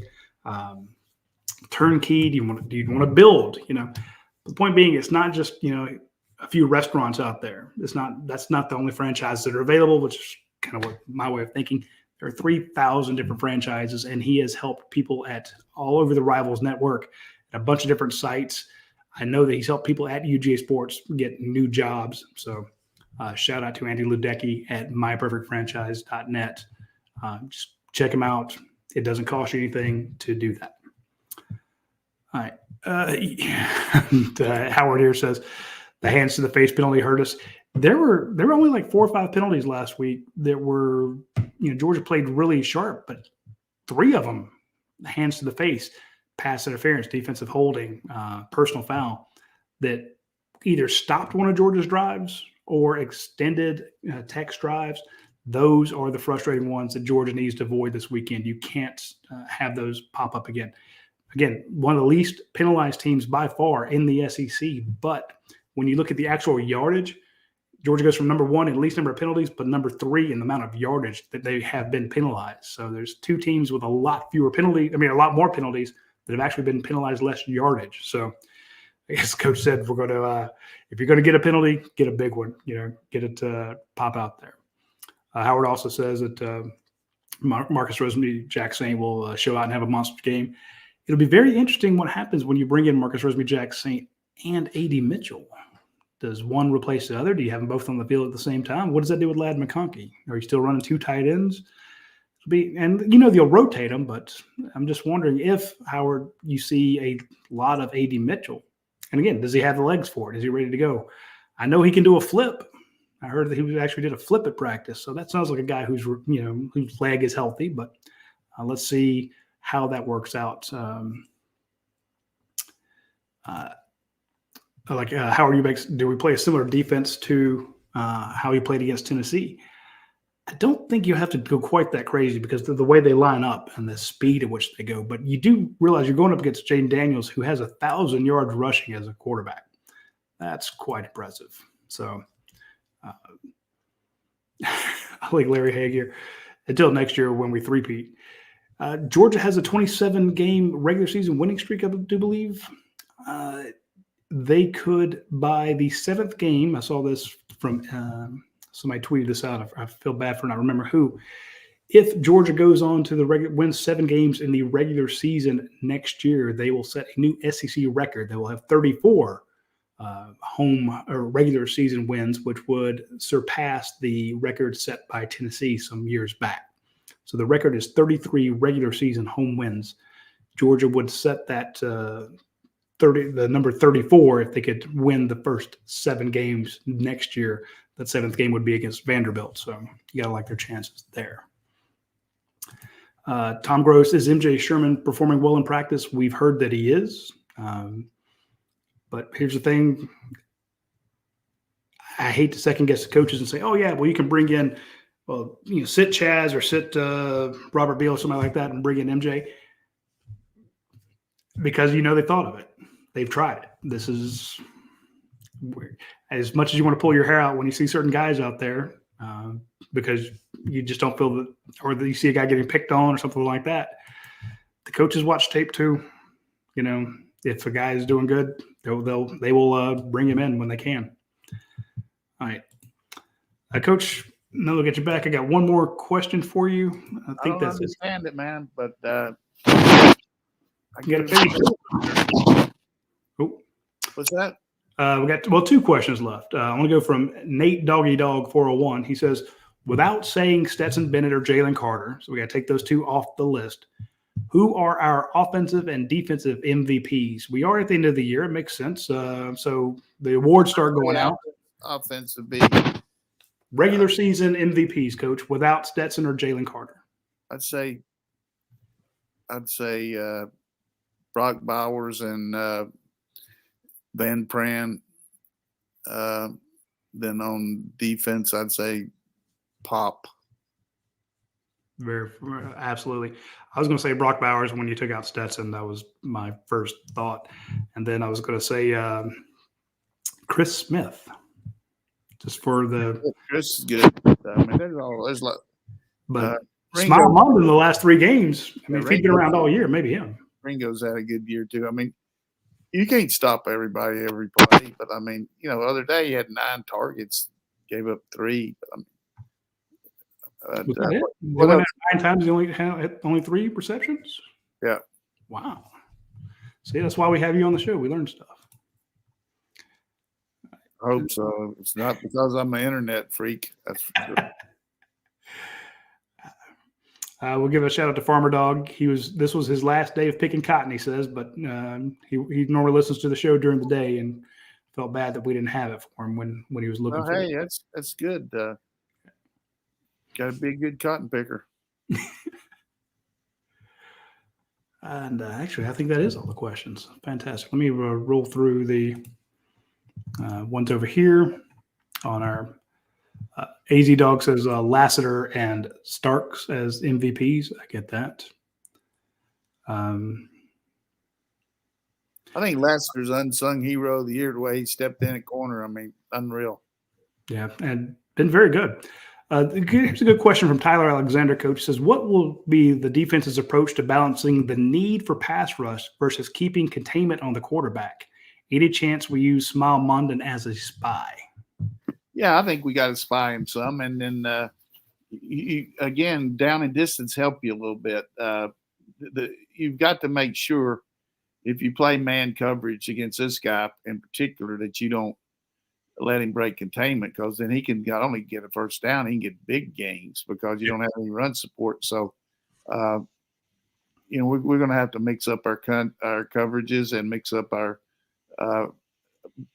S1: turnkey? Do you want to build? The point being, it's not just a few restaurants out there. That's not the only franchises that are available, which is kind of my way of thinking. There are 3,000 different franchises, and he has helped people at all over the Rivals network at a bunch of different sites. I know that he's helped people at UGASports get new jobs. So shout out to Andy Ludecki at myperfectfranchise.net. Just check him out. It doesn't cost you anything to do that. All right. Howard here says the hands to the face penalty hurt us. There were only like 4 or 5 penalties last week that were, Georgia played really sharp, but 3 of them, hands to the face, pass interference, defensive holding, personal foul, that either stopped one of Georgia's drives or extended text drives. Those are the frustrating ones that Georgia needs to avoid this weekend. You can't have those pop up again. Again, one of the least penalized teams by far in the SEC. But when you look at the actual yardage, Georgia goes from number 1 in least number of penalties, but number 3 in the amount of yardage that they have been penalized. So there's 2 teams with a lot more penalties that have actually been penalized less yardage. So I guess the coach said, if you're going to get a penalty, get a big one, get it to pop out there. Howard also says that Marcus Rosemy-Jack Saint will show out and have a monster game. It'll be very interesting what happens when you bring in Marcus Rosemy-Jack Saint and A.D. Mitchell. Does one replace the other? Do you have them both on the field at the same time? What does that do with Ladd McConkey? Are you still running 2 tight ends? They'll rotate them, but I'm just wondering if, Howard, you see a lot of A.D. Mitchell. And again, does he have the legs for it? Is he ready to go? I know he can do a flip. I heard that he actually did a flip at practice. So that sounds like a guy whose leg is healthy, but let's see how that works out. Howard Eubanks, do we play a similar defense to how he played against Tennessee. I don't think you have to go quite that crazy because of the way they line up and the speed at which they go. But you do realize you're going up against Jaden Daniels, who has 1,000 yards rushing as a quarterback. That's quite impressive. So I like Larry Hague here. Until next year when we three-peat. Georgia has a 27-game regular season winning streak, I do believe. They could, by the 7th game, I saw this from somebody tweeted this out. I feel bad for not remembering who. If Georgia goes on to wins 7 games in the regular season next year, they will set a new SEC record. They will have 34 home or regular season wins, which would surpass the record set by Tennessee some years back. So the record is 33 regular season home wins. Georgia would set that the number 34 if they could win the first 7 games next year. That 7th game would be against Vanderbilt. So you got to like their chances there. Tom Gross, is MJ Sherman performing well in practice? We've heard that he is. But here's the thing. I hate to second guess the coaches and say, oh, yeah, well, you can bring in, well, sit Chaz or sit Robert Beal or somebody like that and bring in MJ. Because, they thought of it. They've tried it. This is as much as you want to pull your hair out when you see certain guys out there because you just don't feel that, or that you see a guy getting picked on or something like that. The coaches watch tape too. If a guy is doing good, they will bring him in when they can. All right. Coach, no, look at you back. I got one more question for you. I think
S2: don't
S1: that's
S2: understand it, man, but
S1: I got to finish. Oh.
S2: What's that?
S1: We got 2 questions left. I want to go from Nate Doggy Dog 401. He says, without saying Stetson Bennett or Jalen Carter, so we got to take those 2 off the list. Who are our offensive and defensive MVPs? We are at the end of the year. It makes sense. So the awards start going out.
S2: Offensive B.
S1: Regular season MVPs, Coach, without Stetson or Jalen Carter.
S2: I'd say Brock Bowers and Van Pran. Then on defense, I'd say Pop.
S1: Absolutely. I was going to say Brock Bowers when you took out Stetson. That was my first thought. And then I was going to say Chris Smith. Just for the –
S2: Chris is good. I mean, there's like –
S1: But Smile Mom in the last 3 games. I mean, if he'd been around all year, maybe him.
S2: Ringo's had a good year too. I mean, you can't stop everybody every play. But, I mean, the other day he had 9 targets, gave up 3. But, I mean,
S1: was that it? 9 times he only had 3 receptions?
S2: Yeah.
S1: Wow. See, that's why we have you on the show. We learn stuff.
S2: I hope so. It's not because I'm an internet freak. That's for sure.
S1: We'll give a shout out to Farmer Dog. This was his last day of picking cotton, he says, but he normally listens to the show during the day and felt bad that we didn't have it for him when he was looking for it.
S2: Hey, that's good. Got to be a good cotton picker.
S1: And actually, I think that is all the questions. Fantastic. Let me roll through the ones over here on our AZ Dog says Lassiter and Starks as MVPs. I get that.
S2: I think Lassiter's unsung hero of the year, the way he stepped in at corner. I mean, unreal.
S1: Yeah, and been very good. Here's a good question from Tyler Alexander, Coach. Says, what will be the defense's approach to balancing the need for pass rush versus keeping containment on the quarterback? Any chance we use Smile Mondon as a spy?
S2: Yeah, I think we got to spy him some. And then, again, down and distance help you a little bit. You've got to make sure if you play man coverage against this guy in particular that you don't let him break containment, because then he can not only get a first down, he can get big gains because you don't have any run support. So, we're going to have to mix up our coverages and mix up our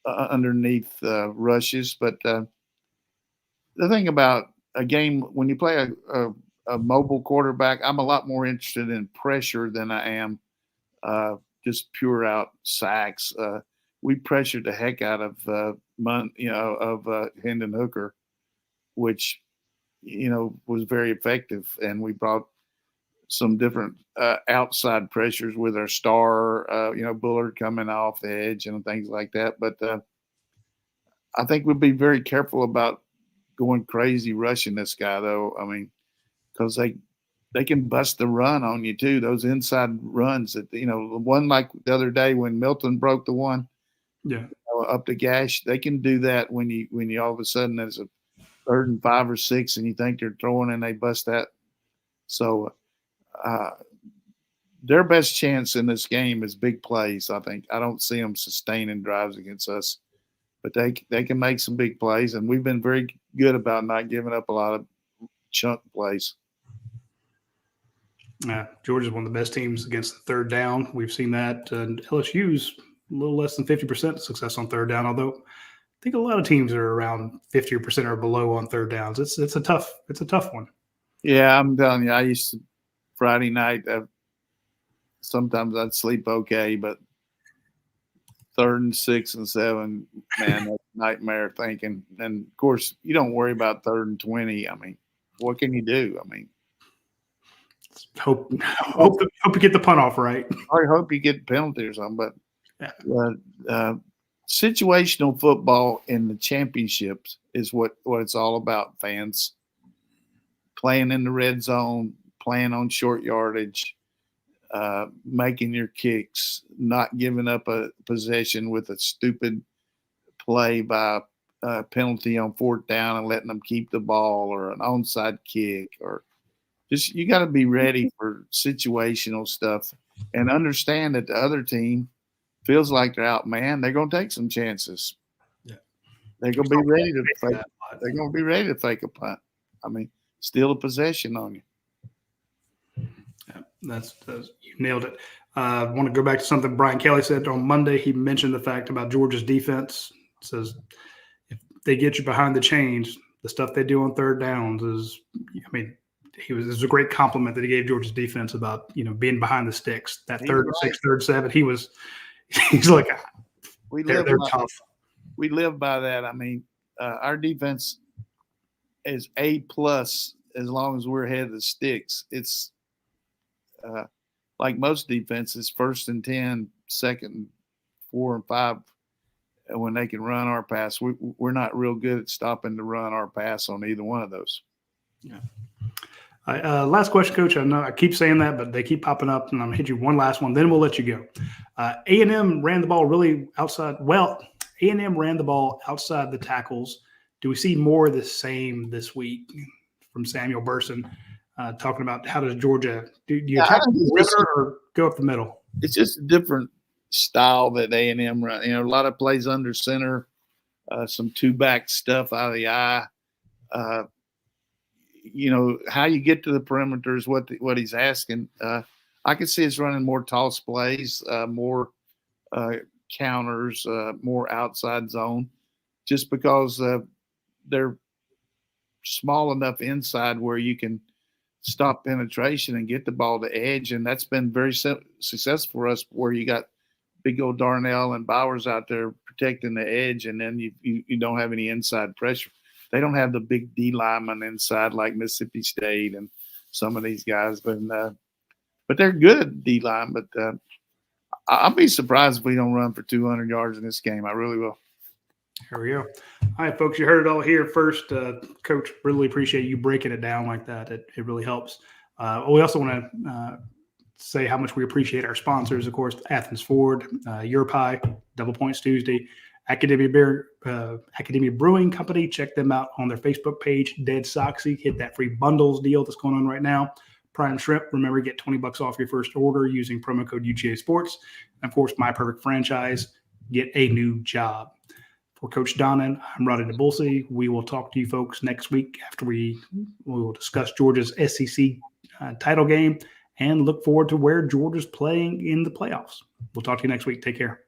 S2: underneath rushes. But the thing about a game, when you play a mobile quarterback, I'm a lot more interested in pressure than I am just pure out sacks. We pressured the heck out of month, of Hendon Hooker, which, was very effective. And we brought some different outside pressures with our star, Bullard coming off the edge and things like that. But I think we'll be very careful about going crazy rushing this guy, though. I mean, because they can bust the run on you too. Those inside runs that, one like the other day when Milton broke the one, up the gash, they can do that when you all of a sudden there's a 3rd and 5 or 6 and you think they're throwing and they bust that. So their best chance in this game is big plays. I think I don't see them sustaining drives against us, but they can make some big plays, and we've been very good about not giving up a lot of chunk plays.
S1: Georgia's one of the best teams against the third down. We've seen that. And LSU's a little less than 50% success on third down, although I think a lot of teams are around 50% or below on third downs. It's a tough one.
S2: Yeah, I'm telling you, I used to Friday night. Sometimes I'd sleep okay, but 3rd and 6 and 7, man, that's a nightmare thinking. And of course, you don't worry about 3rd and 20. I mean, what can you do? I mean,
S1: hope you get the punt off right.
S2: I hope you get a penalty or something. But situational football in the championships is what it's all about, fans. Playing in the red zone, playing on short yardage, making your kicks, not giving up a possession with a stupid play by a penalty on 4th down and letting them keep the ball, or an onside kick, or just you got to be ready for situational stuff and understand that the other team feels like they're out, man. They're going to take some chances.
S1: Yeah.
S2: They're going to be ready to fake. They're going to be ready to fake a punt. I mean, steal a possession on you.
S1: Yeah, that's you nailed it. I want to go back to something Brian Kelly said on Monday. He mentioned the fact about Georgia's defense. It says if they get you behind the chains, the stuff they do on third downs is, I mean, it was a great compliment that he gave Georgia's defense about, being behind the sticks. That 3rd and 6, 3rd and 7, he's like, they're tough.
S2: We live by that. I mean, our defense is A+ as long as we're ahead of the sticks. It's like most defenses, 1st and 10, 2nd and 4 and 5, when they can run our pass. We're not real good at stopping to run our pass on either one of those.
S1: Yeah. Last question, Coach. I know I keep saying that, but they keep popping up, and I'm going to hit you one last one. Then we'll let you go. A&M ran the ball really outside. Well, A&M ran the ball outside the tackles. Do we see more of the same this week from Samuel Burson talking about how does Georgia do you attack the perimeter or go up the middle?
S2: It's just a different style that A&M run. A lot of plays under center, some 2-back stuff out of the eye. How you get to the perimeter is what he's asking. I can see us running more toss plays, more counters, more outside zone, just because they're small enough inside where you can stop penetration and get the ball to edge. And that's been very successful for us, where you got big old Darnell and Bowers out there protecting the edge, and then you don't have any inside pressure. They don't have the big D lineman inside like Mississippi State and some of these guys, but they're good at D line. But I'll be surprised if we don't run for 200 yards in this game. I really will.
S1: Here we go. All right, folks, you heard it all here first. Coach, really appreciate you breaking it down like that. It really helps. We also want to say how much we appreciate our sponsors, of course, Athens Ford, Your Pie, Double Points Tuesday, Academia Brewing Company. Check them out on their Facebook page, Dead Soxy. Hit that free bundles deal that's going on right now. Prime Shrimp, remember, get $20 off your first order using promo code UGASports. And of course, My Perfect Franchise, get a new job. For Coach Donnan, I'm Radi Nabulsi. We will talk to you folks next week after we will discuss Georgia's SEC title game and look forward to where Georgia's playing in the playoffs. We'll talk to you next week. Take care.